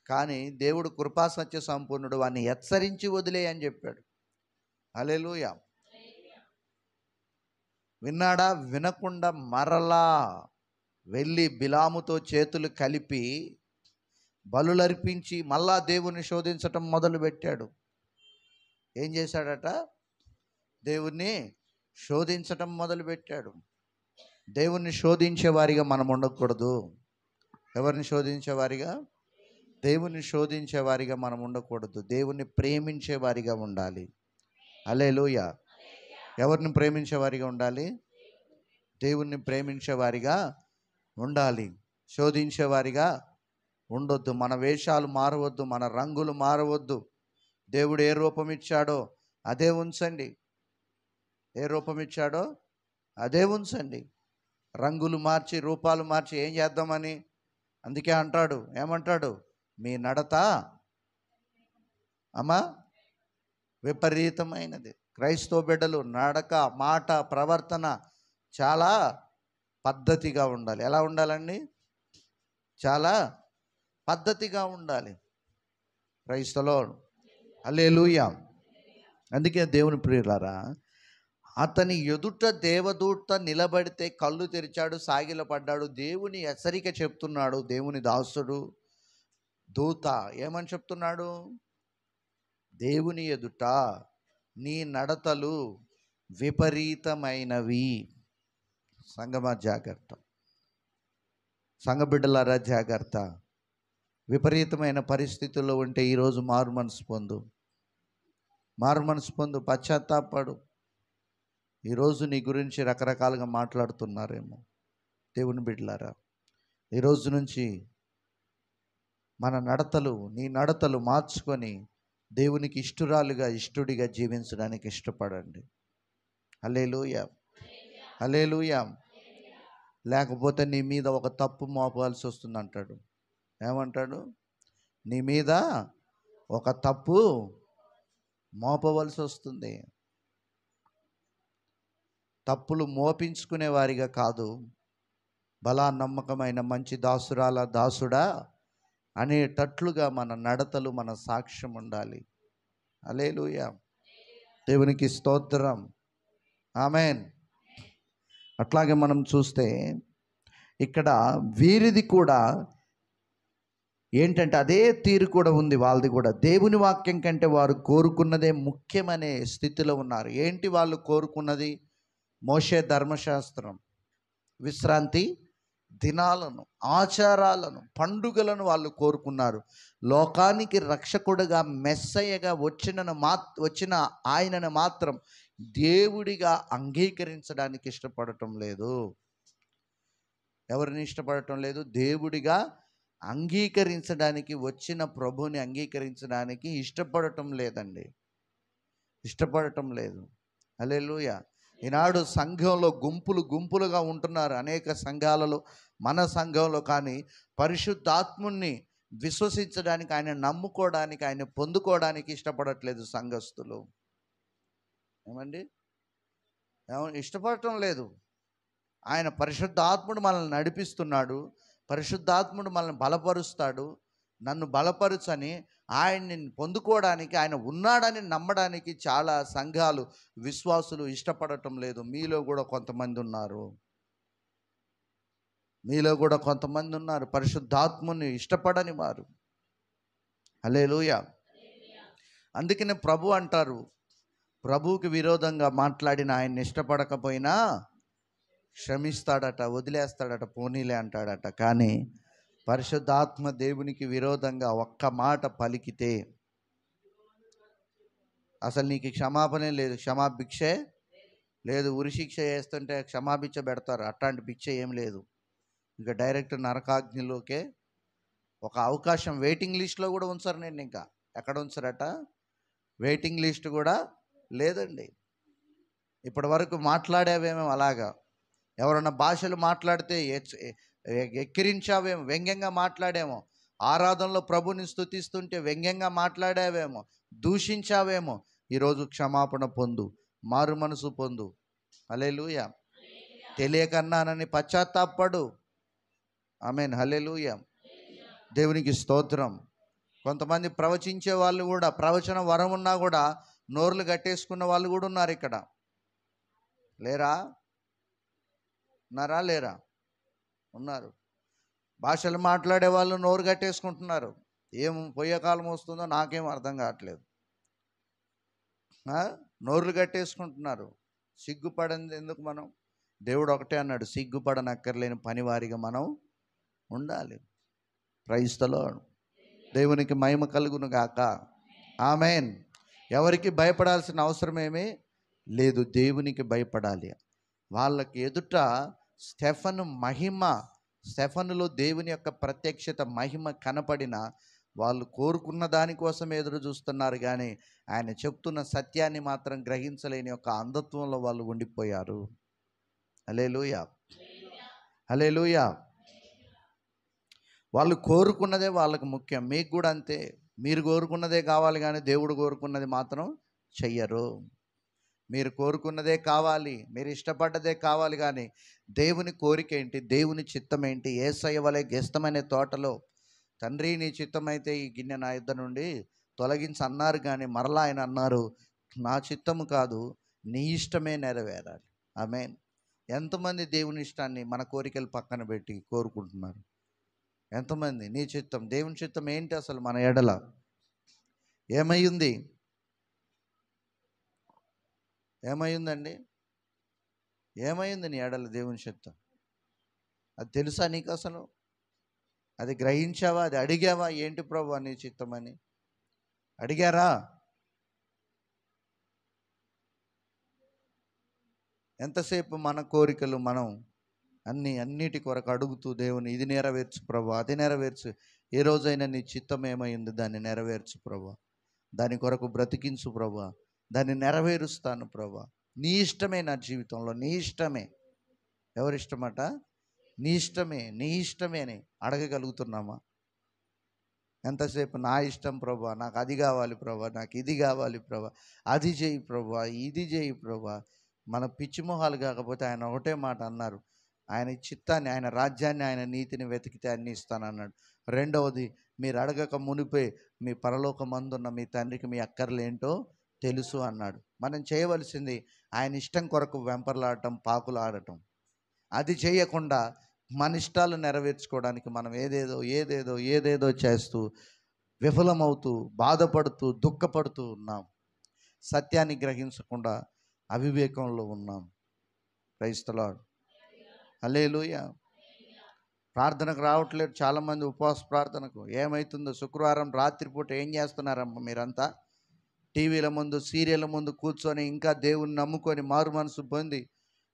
కానీ దేవుడు కృపా సత్య సంపూర్ణుడు, వాడిని హెచ్చరించి వదిలే అని చెప్పాడు. హల్లెలూయా. విన్నాడా? వినకుండా మరలా వెళ్ళి బిలాముతో చేతులు కలిపి బలులర్పించి మళ్ళా దేవుణ్ణి శోధించటం మొదలుపెట్టాడు. ఏం చేశాడట? దేవుణ్ణి శోధించటం మొదలుపెట్టాడు. దేవుణ్ణి శోధించేవారిగా మనం ఉండకూడదు. ఎవరిని శోధించేవారిగా? దేవుణ్ణి శోధించేవారిగా మనం ఉండకూడదు. దేవుణ్ణి ప్రేమించేవారిగా ఉండాలి. హల్లెలూయా. ఎవరిని ప్రేమించేవారిగా ఉండాలి? దేవుణ్ణి ప్రేమించేవారిగా ఉండాలి. శోధించేవారిగా ఉండొద్దు. మన వేషాలు మారవద్దు, మన రంగులు మారవద్దు. దేవుడు ఏ రూపం ఇచ్చాడో అదే ఉంచండి. ఏ రూపం ఇచ్చాడో అదే ఉంచండి. రంగులు మార్చి, రూపాలు మార్చి ఏం చేద్దామని? అందుకే అంటాడు, ఏమంటాడు? మీ నడత అమ్మా విపరీతమైనది. క్రైస్తవ బిడ్డలు నడక, మాట, ప్రవర్తన చాలా పద్ధతిగా ఉండాలి. ఎలా ఉండాలండి? చాలా పద్ధతిగా ఉండాలి. క్రైస్తలో హల్లెలూయా. అందుకే దేవుని ప్రియులారా, అతని ఎదుట దేవదూత నిలబడితే కళ్ళు తెరిచాడు, సాగిలపడ్డాడు. దేవుని హెచ్చరిక చెప్తున్నాడు. దేవుని దాసుడు దూత ఏమని చెప్తున్నాడు? దేవుని ఎదుట నీ నడతలు విపరీతమైనవి. సంగమా జాగ్రత్త, సంఘబిడ్డలారా జాగ్రత్త. విపరీతమైన పరిస్థితుల్లో ఉంటే ఈరోజు మారు మనసు పొందు, మారు మనసు పొందు, పశ్చాత్తాపడు. ఈరోజు నీ గురించి రకరకాలుగా మాట్లాడుతున్నారేమో. దేవుని బిడ్డలారా, ఈరోజు నుంచి మన నడతలు, నీ నడతలు మార్చుకొని దేవునికి ఇష్టురాలుగా, ఇష్టుడిగా జీవించడానికి ఇష్టపడండి. హల్లెలూయా. హల్లెలూయా. లేకపోతే నీ మీద ఒక తప్పు మోపాల్సి వస్తుంది అంటాడు. ఏమంటాడు? నీ మీద ఒక తప్పు మోపవలసి వస్తుంది. తప్పులు మోపించుకునే వారిగా కాదు, బలా నమ్మకమైన మంచి దాసురాల దాసుడా అనేటట్లుగా మన నడతలు, మన సాక్ష్యం ఉండాలి. హల్లెలూయా. దేవునికి స్తోత్రం. ఆమేన్. అట్లాగే మనం చూస్తే ఇక్కడ వీరిది కూడా ఏంటంటే అదే తీరు కూడా ఉంది వాళ్ళది కూడా. దేవుని వాక్యం కంటే వారు కోరుకున్నదే ముఖ్యమనే స్థితిలో ఉన్నారు. ఏంటి వాళ్ళు కోరుకున్నది? మోషే ధర్మశాస్త్రం, విశ్రాంతి దినాలను, ఆచారాలను, పండుగలను వాళ్ళు కోరుకున్నారు. లోకానికి రక్షకుడుగా, మెస్సయ్యగా వచ్చిన ఆయనను మాత్రం దేవుడిగా అంగీకరించడానికి ఇష్టపడటం లేదు. ఎవరిని ఇష్టపడటం లేదు? దేవుడిగా అంగీకరించడానికి, వచ్చిన ప్రభుని అంగీకరించడానికి ఇష్టపడటం లేదండి. ఇష్టపడటం లేదు. హల్లెలూయా. ఈనాడు సంఘంలో గుంపులు గుంపులుగా ఉంటున్నారు అనేక సంఘాలలో, మన సంఘంలో. కానీ పరిశుద్ధాత్ముణ్ణి విశ్వసించడానికి, ఆయన నమ్ముకోవడానికి, ఆయన పొందుకోవడానికి ఇష్టపడట్లేదు సంఘస్థులు. ఏమండి? ఇష్టపడటం లేదు. ఆయన పరిశుద్ధాత్ముడు మనల్ని నడిపిస్తున్నాడు, పరిశుద్ధాత్ముడు మనల్ని బలపరుస్తాడు. నన్ను బలపరుచని, ఆయన్ని పొందుకోవడానికి, ఆయన ఉన్నాడని నమ్మడానికి చాలా సంఘాలు, విశ్వాసులు ఇష్టపడటం లేదు. మీలో కూడా కొంతమంది ఉన్నారు. పరిశుద్ధాత్ముని ఇష్టపడని వారు. హల్లెలూయా. అందుకనే ప్రభు అంటారు, ప్రభువుకి విరోధంగా మాట్లాడిన ఆయన్ని ఇష్టపడకపోయినా క్షమిస్తాడట, వదిలేస్తాడట, పోనీలే అంటాడట. కానీ పరిశుద్ధాత్మ దేవునికి విరోధంగా ఒక్క మాట పలికితే అసలు నీకు క్షమాపణే లేదు, క్షమాభిక్షే లేదు. ఉరిశిక్ష వేస్తుంటే క్షమాభిక్ష పెడతారు, అట్లాంటి భిక్ష ఏం లేదు. ఇక డైరెక్ట్ నరకాగ్నిలోకే. ఒక అవకాశం వెయిటింగ్ లిస్ట్లో కూడా ఉంచారు. నేను ఇంకా ఎక్కడ ఉంచారట? వెయిటింగ్ లిస్ట్ కూడా లేదండి. ఇప్పటి వరకు మాట్లాడావేమో అలాగా, ఎవరన్నా భాషలు మాట్లాడితే ఎక్కిరించావేమో, వ్యంగ్యంగా మాట్లాడేమో. ఆరాధనలో ప్రభుని స్తుతిస్తుంటే వ్యంగ్యంగా మాట్లాడావేమో, దూషించావేమో. ఈరోజు క్షమాపణ పొందు, మారు మనసు పొందు. హల్లెలూయా. తెలియకన్నానని పశ్చాత్తాపడు. ఆమేన్. హల్లెలూయా. దేవునికి స్తోత్రం. కొంతమంది ప్రవచించే వాళ్ళు కూడా, ప్రవచన వరం ఉన్నా కూడా నోర్లు కట్టేసుకున్న వాళ్ళు కూడా ఉన్నారు ఇక్కడ. ఉన్నారా? లేరా? ఉన్నారు. భాషలు మాట్లాడే వాళ్ళు నోరు కట్టేసుకుంటున్నారు. ఏం పోయే కాలం వస్తుందో నాకేం అర్థం కావట్లేదు. నోర్లు కట్టేసుకుంటున్నారు. సిగ్గుపడింది ఎందుకు? మనం, దేవుడు ఒకటే అన్నాడు, సిగ్గుపడనక్కర్లేని పనివారిగా మనం ఉండాలి. Praise the lord. దేవునికి మహిమ కలుగును గాక. ఆమేన్. ఎవరికి భయపడాల్సిన అవసరం ఏమీ లేదు, దేవునికి భయపడాలి. వాళ్ళకి ఎదుట స్టెఫనులో దేవుని యొక్క ప్రత్యక్షత, మహిమ కనపడిన వాళ్ళు కోరుకున్న దానికోసం ఎదురు చూస్తున్నారు. కానీ ఆయన చెప్తున్న సత్యాన్ని మాత్రం గ్రహించలేని యొక్క అంధత్వంలో వాళ్ళు ఉండిపోయారు. హల్లెలూయా. హల్లెలూయా. వాళ్ళు కోరుకున్నదే వాళ్ళకు ముఖ్యం. మీకు కూడా అంతే. మీరు కోరుకున్నదే కావాలి, కానీ దేవుడు కోరుకున్నది మాత్రం చెయ్యరు. మీరు కోరుకున్నదే కావాలి, మీరు ఇష్టపడ్డదే కావాలి, కానీ దేవుని కోరిక ఏంటి, దేవుని చిత్తం ఏంటి? యేసయ్య వలె గెస్తమనే తోటలో, తండ్రి నీ చిత్తమైతే ఈ గిన్నె నా యొద్ద నుండి తొలగించి అన్నారు. కానీ మరలా ఆయన అన్నారు, నా చిత్తము కాదు, నీ ఇష్టమే నెరవేరాలి. ఆమేన్. ఎంతమంది దేవుని ఇష్టాన్ని, మన కోరికలు పక్కన పెట్టి కోరుకుంటున్నారు? ఎంతమంది? నీ చిత్తం, దేవుని చిత్తం ఏంటి అసలు మన ఎడల? ఏమైందండి? ఏమైంది నీ ఎడల దేవుని చిత్తం? అది తెలుసా నీకు? అసలు అది గ్రహించావా? అది అడిగావా? ఏంటి ప్రభువా నీ చిత్తం అని అడిగారా? ఎంతసేపు మన కోరికలు మనం అన్నిటి కొరకు అడుగుతూ దేవుని, ఇది నెరవేర్చు ప్రభువా, అది నెరవేర్చు. ఏ రోజైనా నీ చిత్తం ఏమైంది? దాన్ని నెరవేర్చు ప్రభువా, దాని కొరకు బ్రతికించు ప్రభువా, దాన్ని నెరవేరుస్తాను ప్రభువా. నీ ఇష్టమే నా జీవితంలో, నీ ఇష్టమే. ఎవరిష్టమట? నీ ఇష్టమే అని అడగగలుగుతున్నామా? ఎంతసేపు నా ఇష్టం ప్రభువా, నాకు అది కావాలి ప్రభువా, నాకు ఇది కావాలి ప్రభువా, అది చేయి ప్రభువా, ఇది చేయి ప్రభువా. మన పిచ్చి మొహాలు కాకపోతే ఆయన ఒకటే మాట అన్నారు, ఆయన చిత్తాన్ని, ఆయన రాజ్యాన్ని, ఆయన నీతిని వెతికితే అన్నీ ఇస్తానన్నాడు. రెండవది, మీరు అడగక మునిపే మీ పరలోకమందున్న మీ తండ్రికి మీ అక్కర్లేంటో తెలుసు అన్నాడు. మనం చేయవలసింది ఆయన ఇష్టం కొరకు వెంపర్లాడటం, పాకులాడటం. అది చేయకుండా మన ఇష్టాలు నెరవేర్చుకోవడానికి మనం ఏదేదో చేస్తూ విఫలమవుతూ, బాధపడుతూ, దుఃఖపడుతూ ఉన్నాం. సత్యాన్ని గ్రహించకుండా అవివేకంలో ఉన్నాం. Praise the lord. హల్లెలూయా. ప్రార్థనకు రావట్లేదు చాలామంది, ఉపవాస ప్రార్థనకు. ఏమవుతుందో? శుక్రవారం రాత్రిపూట ఏం చేస్తున్నారమ్మా మీరంతా? టీవీల ముందు సీరియళ్ళ ముందు కూర్చొని ఇంకా దేవుని నమ్ముకొని మారు మనసు పొంది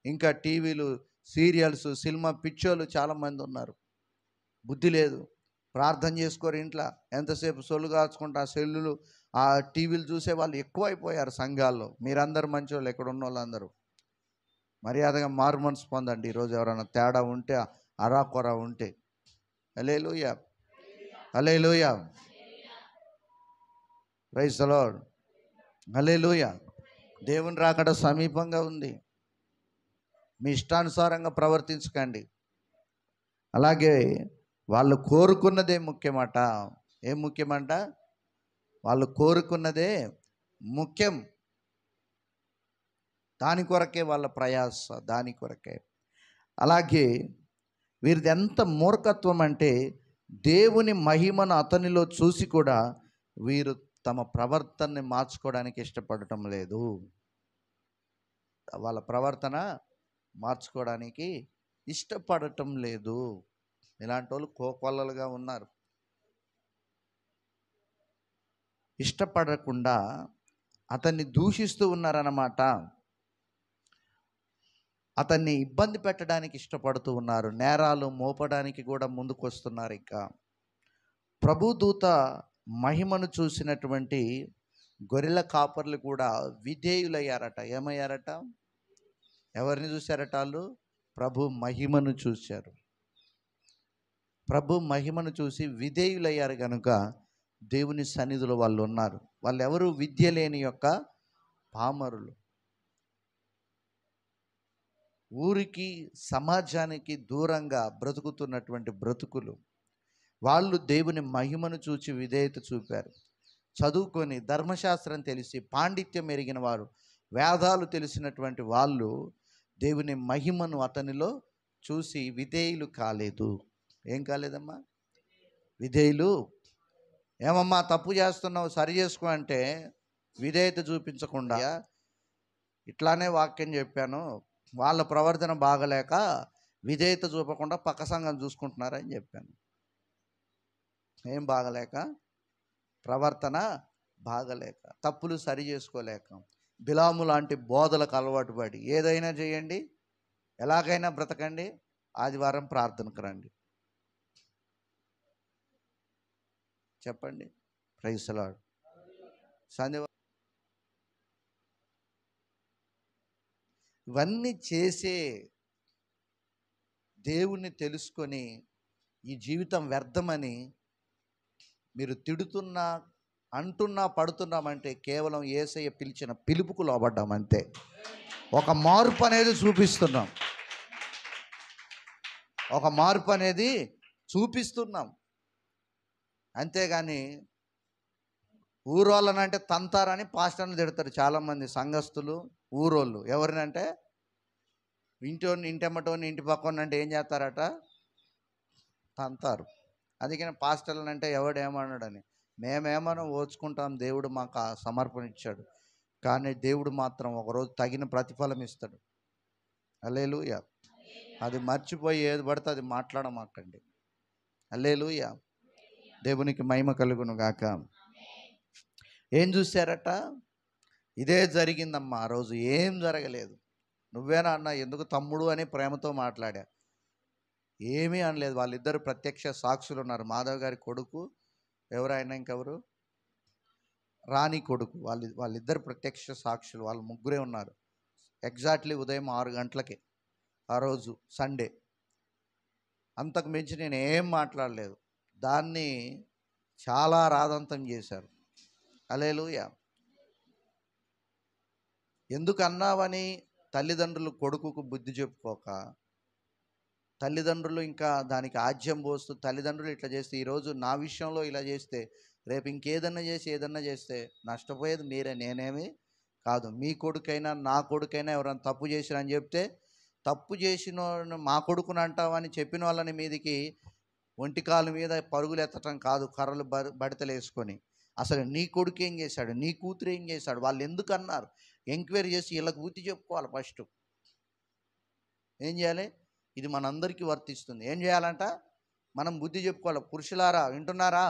ఇంకా టీవీలు సీరియల్స్ సినిమా పిచ్చోళ్ళు చాలామంది ఉన్నారు. బుద్ధి లేదు, ప్రార్థన చేసుకోరు ఇంట్లో, ఎంతసేపు సొల్లు కాచుకుంటా సెల్లులు ఆ టీవీలు చూసే వాళ్ళు ఎక్కువైపోయారు సంఘాల్లో. మీరందరూ మంచోళ్ళు, ఎక్కడ ఉన్న వాళ్ళందరూ మర్యాదగా మారు మనసు పొందండి. ఈరోజు ఎవరైనా తేడా ఉంటే అరాకొర ఉంటే హల్లెలూయా హల్లెలూయా ప్రైజ్ ది లార్డ్ హల్లెలూయా. దేవుని రాకడ సమీపంగా ఉంది. మీ ఇష్టానుసారంగా ప్రవర్తించకండి. అలాగే వాళ్ళు కోరుకున్నదే ముఖ్యమట. ఏం ముఖ్యమంట? వాళ్ళు కోరుకున్నదే ముఖ్యం. దాని కొరకే వాళ్ళ ప్రయాస, దాని కొరకే. అలాగే వీరిది ఎంత మూర్ఖత్వం అంటే దేవుని మహిమను అతనిలో చూసి కూడా వీరు తమ ప్రవర్తనని మార్చుకోవడానికి ఇష్టపడటం లేదు. వాళ్ళ ప్రవర్తన మార్చుకోవడానికి ఇష్టపడటం లేదు. ఇలాంటి వాళ్ళు కోకొల్లలుగా ఉన్నారు. ఇష్టపడకుండా అతన్ని దూషిస్తూ ఉన్నారన్నమాట. అతన్ని ఇబ్బంది పెట్టడానికి ఇష్టపడుతూ ఉన్నారు. నేరాలు మోపడానికి కూడా ముందుకు వస్తున్నారు. ఇంకా ప్రభుదూత మహిమను చూసినటువంటి గొర్రెల కాపర్లు కూడా విధేయులయ్యారట. ఏమయ్యారట? ఎవరిని చూశారట? వాళ్ళు ప్రభు మహిమను చూశారు. ప్రభు మహిమను చూసి విధేయులయ్యారు కనుక దేవుని సన్నిధిలో వాళ్ళు ఉన్నారు. వాళ్ళు ఎవరు? విద్య లేని యొక్క పామరులు, ఊరికి సమాజానికి దూరంగా బ్రతుకుతున్నటువంటి బ్రతుకులు. వాళ్ళు దేవుని మహిమను చూచి విధేయత చూపారు. చదువుకొని ధర్మశాస్త్రం తెలిసి పాండిత్యం ఎరిగిన వారు, వేదాలు తెలిసినటువంటి వాళ్ళు దేవుని మహిమను అతనిలో చూసి విధేయులు కాలేదు. ఏం కాలేదమ్మా? విధేయులు. ఏమమ్మా తప్పు చేస్తున్నావు, సరి చేసుకో అంటే విధేయత చూపించకుండా ఇట్లానే వాక్యం చెప్పాను, వాళ్ళ ప్రవర్తన బాగలేక విధేయత చూపకుండా పక్క సంఘం చూసుకుంటున్నారని చెప్పాను. ఏం బాగలేక? ప్రవర్తన బాగలేక, తప్పులు సరి చేసుకోలేక, బిలాము లాంటి బోధలకు అలవాటు పడి ఏదైనా చేయండి, ఎలాగైనా బ్రతకండి, ఆదివారం ప్రార్థనకు రండి. చెప్పండి. Praise the lord. సంధ్య ఇవన్నీ చేసే దేవుణ్ణి తెలుసుకొని ఈ జీవితం వ్యర్థమని మీరు తిడుతున్నా, అంటున్నా, పడుతున్నామంటే కేవలం యేసయ్య పిలిచిన పిలుపుకు లోబడ్డాం అంతే. ఒక మార్పు అనేది చూపిస్తున్నాం, ఒక మార్పు అనేది చూపిస్తున్నాం. అంతేగాని ఊరోళ్ళనంటే తంతారని పాస్టర్ని తిడతారు చాలామంది సంఘస్థులు, ఊరోళ్ళు. ఎవరినంటే ఇంటెమ్మటోని ఇంటి పక్కన అంటే ఏం చేస్తారట? తంతారు. అందుకని పాస్టర్లను అంటే ఎవడేమన్నాడని మేమేమన్నా ఓచుకుంటాం. దేవుడు మాకు సమర్పణ ఇచ్చాడు, కానీ దేవుడు మాత్రం ఒకరోజు తగిన ప్రతిఫలం ఇస్తాడు. హల్లెలూయా. అది మర్చిపోయి ఏది పడితే అది మాట్లాడమాకండి. హల్లెలూయా. దేవునికి మహిమ కలుగును గాక. ఏం చూశారట? ఇదే జరిగిందమ్మా. ఆ రోజు ఏం జరగలేదు. నువ్వేనా అన్నా, ఎందుకు తమ్ముడు అని ప్రేమతో మాట్లాడా, ఏమీ అనలేదు. వాళ్ళిద్దరు ప్రత్యక్ష సాక్షులు ఉన్నారు. మాధవ్ గారి కొడుకు, ఎవరైనా ఇంకెవరు, రాణి కొడుకు, వాళ్ళిద్దరు ప్రత్యక్ష సాక్షులు. వాళ్ళు ముగ్గురే ఉన్నారు. ఎగ్జాక్ట్లీ ఉదయం 6 గంటలకి ఆ రోజు సండే. అంతకు మించి నేను ఏం మాట్లాడలేదు. దాన్ని చాలా రాదంతం చేశారు. హల్లెలూయా. ఎందుకు అన్నావని తల్లిదండ్రులు కొడుకుకు బుద్ధి చెప్పుకోక, తల్లిదండ్రులు ఇంకా దానికి ఆజ్యం పోస్తూ, తల్లిదండ్రులు ఇట్లా చేస్తే, ఈరోజు నా విషయంలో ఇలా చేస్తే రేపు ఇంకేదన్నా చేసి ఏదన్నా చేస్తే నష్టపోయేది మీరే, నేనేమి కాదు. మీ కొడుకైనా నా కొడుకైనా ఎవరైనా తప్పు చేసిరని చెప్తే, తప్పు చేసిన మా కొడుకుని అంటావని చెప్పిన వాళ్ళని మీదికి ఒంటికాల మీద పరుగులు ఎత్తటం కాదు, కర్రలు బడితలు వేసుకొని. అసలు నీ కొడుకు ఏం చేశాడు, నీ కూతురు ఏం చేశాడు, వాళ్ళు ఎందుకు అన్నారు, ఎంక్వైరీ చేసి వీళ్ళకి బుద్ధి చెప్పుకోవాలి. ఫస్ట్ ఏం చేయాలి? ఇది మనందరికీ వర్తిస్తుంది. ఏం చేయాలంట? మనం బుద్ధి చెప్పుకోవాలి. పురుషులారా వింటున్నారా?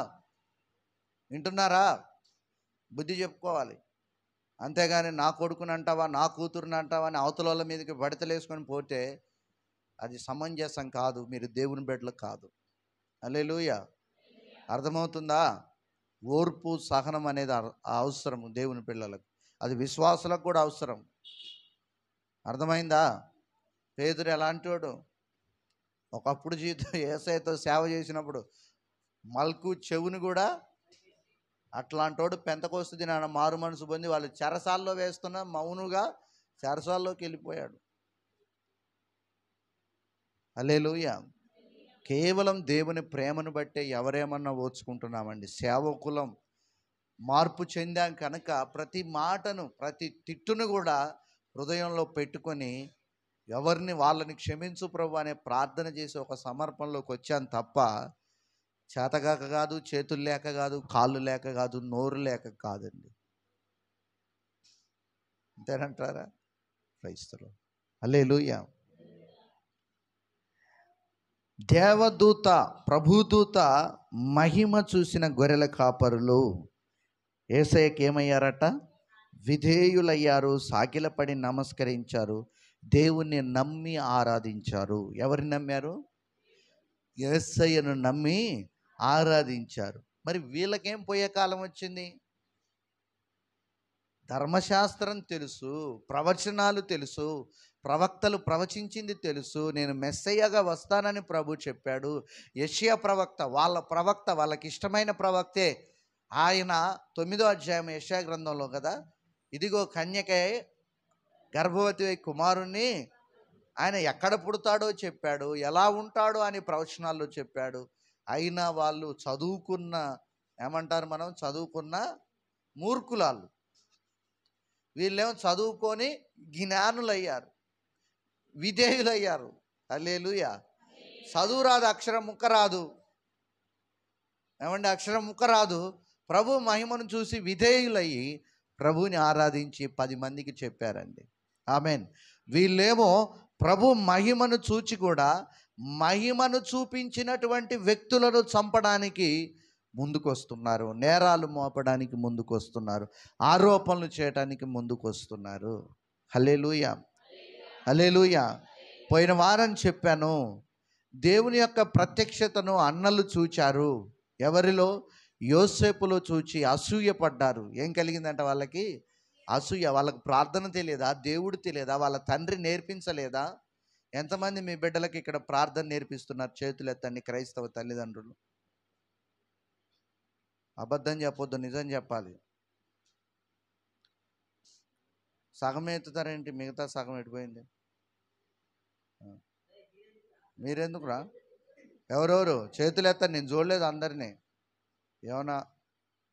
బుద్ధి చెప్పుకోవాలి. అంతేగాని నా కొడుకుని అంటావా, నా కూతురుని అంటావా అని అవతల వాళ్ళ మీదకి బడతలేసుకొని పోతే అది సమంజసం కాదు. మీరు దేవుని బిడ్డలు కాదు. హల్లెలూయా. అర్థమవుతుందా? ఓర్పు సహనం అనేది అవసరం దేవుని పిల్లలకు. అది విశ్వాసులకు కూడా అవసరం. అర్థమైందా? పేతురు ఎలాంటివాడు? ఒకప్పుడు యేసయ్యతో సేవ చేసినప్పుడు మల్కు చెవుని కూడా అట్లాంటోడు పెంతెకొస్తు దినాన మారు మనసు పొంది వాళ్ళు చెరసాల్లో వేస్తున్న మౌనుగా చెరసాల్లోకి వెళ్ళిపోయాడు. హల్లెలూయా. కేవలం దేవుని ప్రేమను బట్టే ఎవరేమన్నా ఓర్చుకుంటున్నామండి. సేవకులం మార్పు చెందాం కనుక ప్రతి మాటను, ప్రతి తిట్టును కూడా హృదయంలో పెట్టుకొని ఎవరిని వాళ్ళని క్షమించు ప్రభు అనే ప్రార్థన చేసి ఒక సమర్పణలోకి వచ్చాను తప్ప చేతగాక కాదు, చేతులు లేక కాదు, కాళ్ళు లేక కాదు, నోరు లేక కాదండి. అంతేనంటారా? క్రైస్తవులు. హల్లెలూయా. దేవదూత, ప్రభుదూత మహిమ చూసిన గొర్రెల కాపరులు యేసయ్యకి ఏమయ్యారట? విధేయులయ్యారు, సాగిలపడి నమస్కరించారు, దేవుణ్ణి నమ్మి ఆరాధించారు. ఎవరిని నమ్మారు? యేసయ్యను నమ్మి ఆరాధించారు. మరి వీళ్ళకేం పోయే కాలం వచ్చింది? ధర్మశాస్త్రం తెలుసు, ప్రవచనాలు తెలుసు, ప్రవక్తలు ప్రవచించింది తెలుసు, నేను మెస్సయ్యగా వస్తానని ప్రభు చెప్పాడు. యెషయా ప్రవక్త, వాళ్ళకి ఇష్టమైన ప్రవక్తే ఆయన. 9వ అధ్యాయం యెషయా గ్రంథంలో కదా, ఇదిగో కన్యకై గర్భవతి కుమారుణ్ణి ఆయన ఎక్కడ పుడతాడో చెప్పాడు, ఎలా ఉంటాడో అని ప్రవచనాల్లో చెప్పాడు. అయినా వాళ్ళు చదువుకున్న, ఏమంటారు మనం, చదువుకున్న మూర్ఖులాళ్ళు. వీళ్ళేమో చదువుకొని జ్ఞానులయ్యారు, విధేయులయ్యారు. హల్లెలూయా. చదువు రాదు, అక్షరం ముక్క రాదు. ఏమండి, అక్షరం ముక్క రాదు. ప్రభు మహిమను చూసి విధేయులయ్యి ప్రభుని ఆరాధించి 10 మందికి చెప్పారండి. ఆమెన్. వీళ్ళేమో ప్రభు మహిమను చూచి కూడా మహిమను చూపించినటువంటి వ్యక్తులను చంపడానికి ముందుకొస్తున్నారు, నేరాలు మోపడానికి ముందుకొస్తున్నారు, ఆరోపణలు చేయడానికి ముందుకొస్తున్నారు. హల్లెలూయా. హల్లెలూయా. పోయిన వారం చెప్పాను, దేవుని యొక్క ప్రత్యక్షతను అన్నలు చూచారు. ఎవరిలో? యోసేపులో చూచి అసూయపడ్డారు. ఏం కలిగిందంట వాళ్ళకి? అసూయ. వాళ్ళకు ప్రార్థన తెలియదా? దేవుడు తెలియదా? వాళ్ళ తండ్రి నేర్పించలేదా? ఎంతమంది మీ బిడ్డలకి ఇక్కడ ప్రార్థన నేర్పిస్తున్నారు? చేతులు ఎత్తండి క్రైస్తవ తల్లిదండ్రులు. అబద్ధం చెప్పొద్దు, నిజం చెప్పాలి. సగం ఎత్తుతారేంటి? మిగతా సగం ఎడిపోయింది. మీరెందుకురా? ఎవరెవరు చేతులు ఎత్తారు? నేను చూడలేదు అందరినీ. ఏమన్నా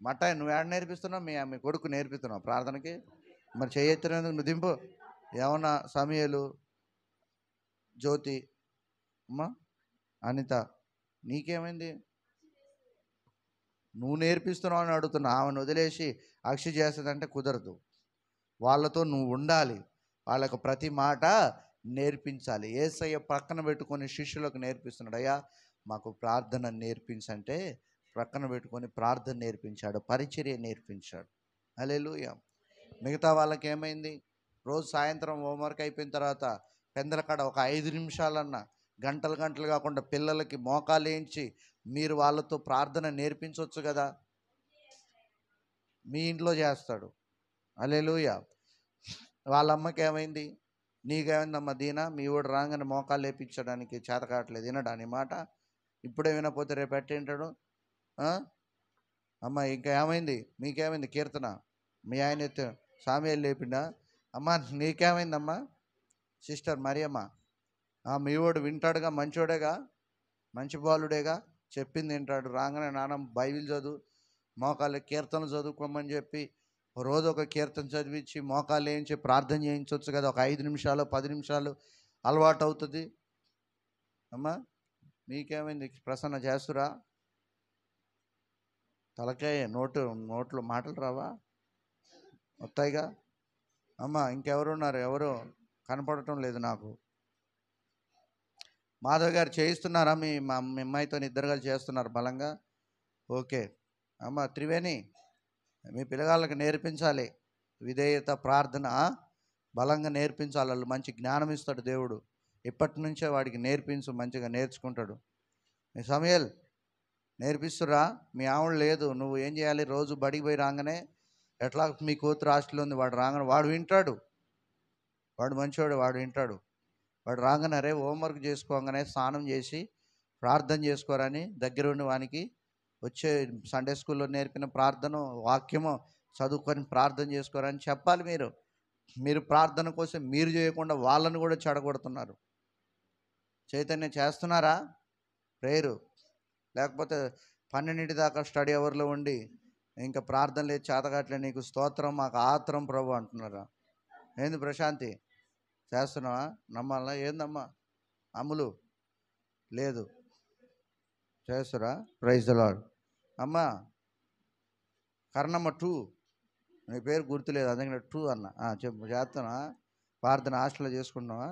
మట్టాయి నువ్వు ఏడ నేర్పిస్తున్నావు? మీ కొడుకు నేర్పిస్తున్నావు ప్రార్థనకి? మరి చేయెత్తినందుకు నువ్వు దింపు. ఏమన్నా సమయలు, జ్యోతి, అమ్మ అనిత, నీకేమైంది? నువ్వు నేర్పిస్తున్నావు అని అడుగుతున్నా. ఆమెను వదిలేసి అక్షి చేస్తుందంటే కుదరదు. వాళ్ళతో నువ్వు ఉండాలి, వాళ్ళకు ప్రతి మాట నేర్పించాలి. యేసయ్య పక్కన పెట్టుకొని శిష్యులకు నేర్పిస్తున్నాడు. అయ్యా మాకు ప్రార్థన నేర్పించంటే పక్కన పెట్టుకొని ప్రార్థన నేర్పించాడు, పరిచర్య నేర్పించాడు. హల్లెలూయా. మిగతా వాళ్ళకి ఏమైంది? రోజు సాయంత్రం హోంవర్క్ అయిపోయిన తర్వాత పెందల కాడ ఒక 5 నిమిషాలన్నా, గంటలు గంటలు కాకుండా పిల్లలకి మోకాలు వేయించి మీరు వాళ్ళతో ప్రార్థన నేర్పించవచ్చు కదా. మీ ఇంట్లో చేస్తాడు. హల్లెలూయా. వాళ్ళ అమ్మకి ఏమైంది? నీకేమైందమ్మా దీనా? మీ వాడు రాగానే మోకాలు లేపించడానికి చేత కావట్లేదు, వినడా నీ మాట? ఇప్పుడే వినకపోతే రేపు ఎట్టేంటాడు? అమ్మ ఇంకా ఏమైంది? మీకేమైంది? కీర్తన మీ ఆయన ఎత్తు సామ్యాలు లేపిండా? అమ్మ నీకేమైందమ్మా? సిస్టర్ మరియమ్మ, మీ వాడు వింటాడుగా, మంచోడేగా, మంచి బాలుడేగా, చెప్పింది వింటాడు. రాగానే నాన్న బైబిల్ చదువు, మోకాళ్ళు కీర్తనలు చదువుకోమని చెప్పి రోజు ఒక కీర్తన చదివించి మోకాళ్ళు వేయించి ప్రార్థన చేయించవచ్చు కదా. ఒక 5 నిమిషాలు 10 నిమిషాలు అలవాటు అవుతుంది. అమ్మా మీకేమైంది? ప్రసన్న చేస్తురా? తలకాయ నోట్లో మాటలు రావా? వస్తాయిగా. అమ్మ ఇంకెవరున్నారు? ఎవరు కనపడటం లేదు నాకు. మాధవ్ గారు చేయిస్తున్నారా? మీ అమ్మాయితో ఇద్దరు కలిసి చేస్తున్నారు బలంగా? ఓకే. అమ్మ త్రివేణి, మీ పిల్లగాళ్ళకి నేర్పించాలి. విధేయత, ప్రార్థన బలంగా నేర్పించాలి. వాళ్ళు మంచి జ్ఞానం ఇస్తాడు దేవుడు. ఇప్పటి నుంచే వాడికి నేర్పించు, మంచిగా నేర్చుకుంటాడు. సమయల్ నేర్పిస్తురా, మీ ఆవిడ లేదు, నువ్వు ఏం చేయాలి, రోజు బడికి పోయి రాగానే, ఎట్లా మీ కూతురు హాస్టల్ ఉంది, వాడు రాగానే వాడు వింటాడు, వాడు మంచివాడు, వాడు వింటాడు. వాడు రాగానే రే హోంవర్క్ చేసుకోగానే స్నానం చేసి ప్రార్థన చేసుకోరని దగ్గరుండి వానికి వచ్చే సండే స్కూల్లో నేర్పిన ప్రార్థన వాక్యము చదువుకొని ప్రార్థన చేసుకోరని చెప్పాలి. మీరు ప్రార్థన కోసం మీరు చేయకుండా వాళ్ళని కూడా చెడగొడుతున్నారు. చైతన్యం చేస్తున్నారా ప్రేయరు? లేకపోతే 12 దాకా స్టడీ అవర్లో ఉండి ఇంకా ప్రార్థన లేదు, చేతగాట్లే, నీకు స్తోత్రం, మాకు ఆత్రం ప్రభు అంటున్నారా? ఏంది ప్రశాంతి, చేస్తున్నావా? నమ్మాలా? ఏందమ్మా అమ్ములు లేదు, చేస్తురా? Praise the lord. అమ్మా కర్ణమ్మ 2, నీ పేరు గుర్తులేదు అందుకని 2 అన్న. చెప్పు, చేస్తున్నా? ప్రార్థన హాస్టల్లో చేసుకుంటున్నావా?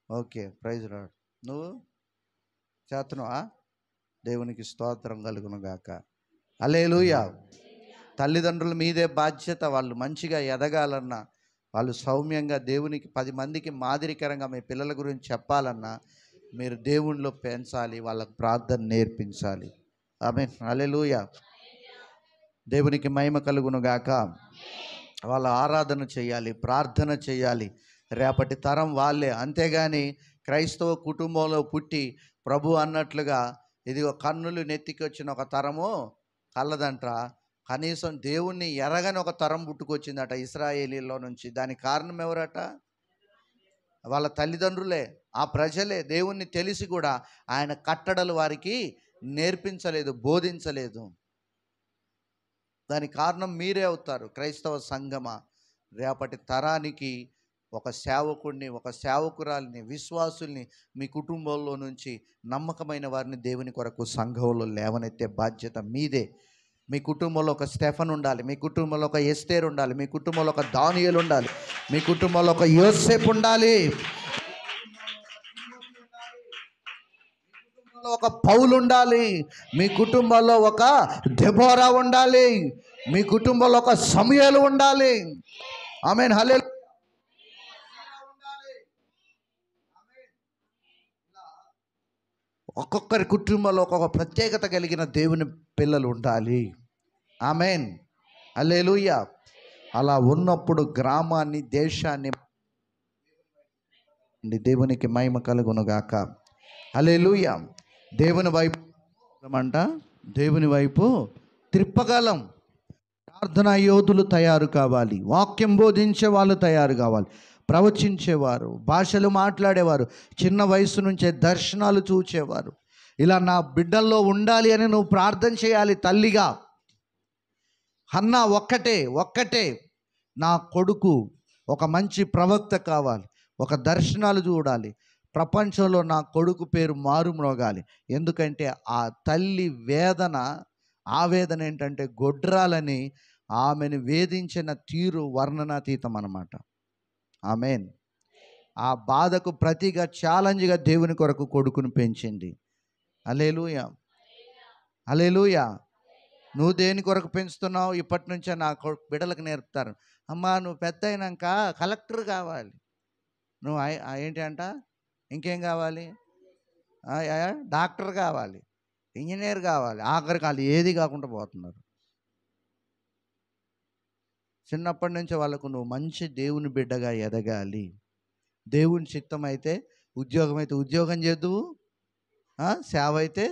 Okay, praise the lord. నువ్వు చేస్తున్నావా? దేవునికి స్తోత్రం కలుగును గాక. హల్లెలూయా. తల్లిదండ్రుల మీదే బాధ్యత. వాళ్ళు మంచిగా ఎదగాలన్నా, వాళ్ళు సౌమ్యంగా దేవునికి 10 మందికి మాదిరికరంగా మీ పిల్లల గురించి చెప్పాలన్నా మీరు దేవునిలో పెంచాలి, వాళ్ళకు ప్రార్థన నేర్పించాలి. ఆమేన్, హల్లెలూయా. దేవునికి మహిమ కలుగును గాక. వాళ్ళ ఆరాధన చేయాలి, ప్రార్థన చేయాలి. రేపటి తరం వాళ్ళే. అంతేగాని క్రైస్తవ కుటుంబంలో పుట్టి ప్రభు అన్నట్లుగా ఇదిగో కన్నులు నెత్తికి వచ్చిన ఒక తరము కలదంట. కనీసం దేవుణ్ణి ఎరగని ఒక తరం పుట్టుకొచ్చిందట ఇశ్రాయేలీలో నుంచి. దానికి కారణం ఎవరట? వాళ్ళ తల్లిదండ్రులే, ఆ ప్రజలే. దేవుణ్ణి తెలిసి కూడా ఆయన కట్టడలు వారికి నేర్పించలేదు, బోధించలేదు. దానికి కారణం మీరే అవుతారు. క్రైస్తవ సంఘమా, రేపటి తరానికి ఒక సేవకుడిని, ఒక సేవకురాలిని, విశ్వాసుల్ని మీ కుటుంబంలో నుంచి నమ్మకమైన వారిని దేవుని కొరకు సంఘంలో లేవనెత్తే బాధ్యత మీదే. మీ కుటుంబంలో ఒక స్టెఫన్ ఉండాలి, మీ కుటుంబంలో ఒక ఎస్తేర్ ఉండాలి, మీ కుటుంబంలో ఒక దానియేలు ఉండాలి, మీ కుటుంబంలో ఒక యోసేపు ఉండాలి, ఒక పౌలు ఉండాలి, మీ కుటుంబంలో ఒక దెబోరా ఉండాలి, మీ కుటుంబంలో ఒక సమూయేలు ఉండాలి. ఆమేన్, హల్లెలూయా. ఒక్కొక్కరి కుటుంబంలో ఒక్కొక్క ప్రత్యేకత కలిగిన దేవుని పిల్లలు ఉండాలి. ఆమేన్, హల్లెలూయా. అలా ఉన్నప్పుడు గ్రామాన్ని, దేశాన్ని దేవునికి మహిమ కలుగును గాక. హల్లెలూయా. దేవుని వైపు దేవుని వైపు త్రిప్పగలం. ప్రార్థనా యోధులు తయారు కావాలి, వాక్యం బోధించే వాళ్ళు తయారు కావాలి, ప్రవచించేవారు, భాషలు మాట్లాడేవారు, చిన్న వయసు నుంచే దర్శనాలు చూచేవారు. ఇలా నా బిడ్డల్లో ఉండాలి అని నువ్వు ప్రార్థన చేయాలి తల్లిగా. హన్నా ఒక్కటే నా కొడుకు ఒక మంచి ప్రవక్త కావాలి, ఒక దర్శనాలు చూడాలి, ప్రపంచంలో నా కొడుకు పేరు మారుమ్రోగాలి. ఎందుకంటే ఆ తల్లి ఆవేదన ఏంటంటే గొడ్రాలని ఆమెను వేధించిన తీరు వర్ణనాతీతం అన్నమాట. ఆమేన్. ఆ బాధకు ప్రతిగా ఛాలెంజ్గా దేవుని కొరకు కొడుకును పెంచింది. హల్లెలూయా, హల్లెలూయా. నువ్వు దేని కొరకు పెంచుతున్నావు? ఇప్పటి నుంచే నా బిడ్డలకు నేర్పుతారు. అమ్మా నువ్వు పెద్ద అయినాక కలెక్టర్ కావాలి, నువ్వు ఏంటి అంట, ఇంకేం కావాలి, డాక్టర్ కావాలి, ఇంజనీర్ కావాలి. ఆఖరికి వాళ్ళు ఏది కాకుండా పోతున్నారు. చిన్నప్పటి నుంచి వాళ్ళకు నువ్వు మంచి దేవుని బిడ్డగా ఎదగాలి. దేవుని చిత్తం అయితే ఉద్యోగం చేద్దువు, సేవ అయితే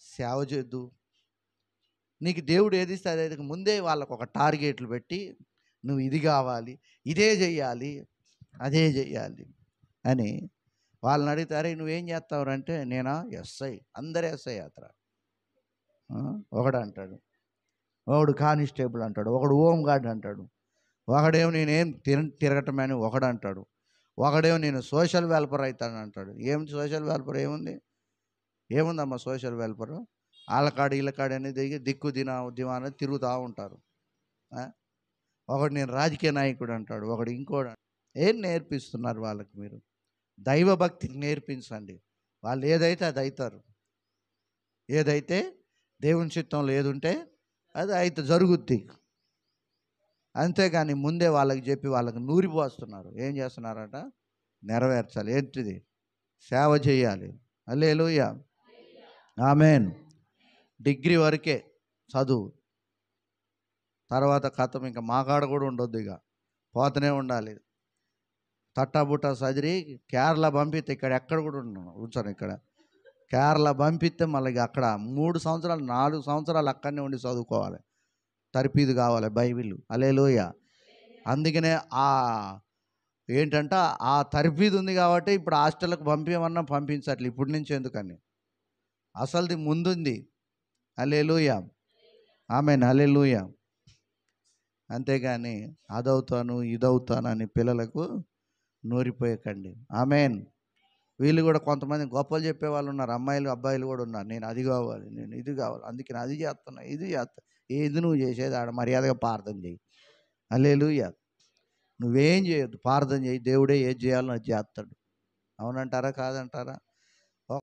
సేవ చేద్దువు. నీకు దేవుడు ఏది ఇస్తే అదే ముందే వాళ్ళకు ఒక టార్గెట్లు పెట్టి నువ్వు ఇది కావాలి, ఇదే చెయ్యాలి, అదే చెయ్యాలి అని వాళ్ళని అడిగితే నువ్వేం చేస్తావురంటే నేనా ఎస్ఐ, అందరూ ఎస్ఐ యాత్ర. ఒకడు అంటాడు, ఒకడు కానిస్టేబుల్ అంటాడు, ఒకడు హోమ్ గార్డ్ అంటాడు, ఒకడేమో నేనేం తిరగటమని ఒకడు అంటాడు, ఒకడేమో నేను సోషల్ వెల్ఫేర్ అవుతాను అంటాడు. సోషల్ వెల్ఫేర్ ఏముందమ్మా సోషల్ వెల్ఫేర్? వాళ్ళకాడు వీళ్ళకాడు అనేది దిక్కు దివాన తిరుగుతూ ఉంటారు. ఒకడు నేను రాజకీయ నాయకుడు అంటాడు, ఒకడు ఇంకోడు. ఏం నేర్పిస్తున్నారు వాళ్ళకి? మీరు దైవభక్తిని నేర్పించండి. వాళ్ళు ఏదైతే అది అవుతారు. ఏదైతే దేవుని చిత్తంలో ఏది ఉంటే అది అయితే జరుగుద్ది. అంతేగాని ముందే వాళ్ళకి చెప్పి వాళ్ళకి నూరిపోస్తున్నారు. ఏం చేస్తున్నారట? నెరవేర్చాలి. ఏంటిది? సేవ చేయాలి. హల్లెలూయా, ఆమేన్. డిగ్రీ వరకే చదువు, తర్వాత కథం ఇంకా మాకాడ కూడా ఉండొద్దు, ఇక పోతూనే ఉండాలి. తట్టాబుట్టా చదిరి కేరళ పంపిస్తే ఇక్కడ ఎక్కడ కూడా ఉంచాను. ఇక్కడ కేరళ పంపిస్తే మళ్ళీ అక్కడ 3 సంవత్సరాలు 4 సంవత్సరాలు అక్కడనే ఉండి చదువుకోవాలి. తర్ఫీదు కావాలి బైబిల్. హల్లెలూయా. అందుకనే ఏంటంటే ఆ తర్ఫీదు ఉంది కాబట్టి ఇప్పుడు హాస్టల్కి పంపించమన్నా పంపించట్లే ఇప్పటి నుంచి. ఎందుకని? అసలుది ముందుంది. హల్లెలూయా, ఆమేన్, హల్లెలూయా. అంతేగాని అదవుతాను ఇదవుతాను అని పిల్లలకు నూరిపోయకండి. ఆమేన్. వీళ్ళు కూడా కొంతమంది గొప్పలు చెప్పేవాళ్ళు ఉన్నారు, అమ్మాయిలు అబ్బాయిలు కూడా ఉన్నారు. నేను అది కావాలి, నేను ఇది కావాలి, అందుకే నేను అది చేస్తున్నా, ఇది చేస్తా. ఏది నువ్వు చేసేది? ఆడ మర్యాదగా ప్రార్థన చేయి. హల్లెలూయా. నువ్వేం చేయొద్దు, ప్రార్థన చేయి. దేవుడే ఏది చేయాలో అది చేస్తాడు. అవునంటారా కాదంటారా?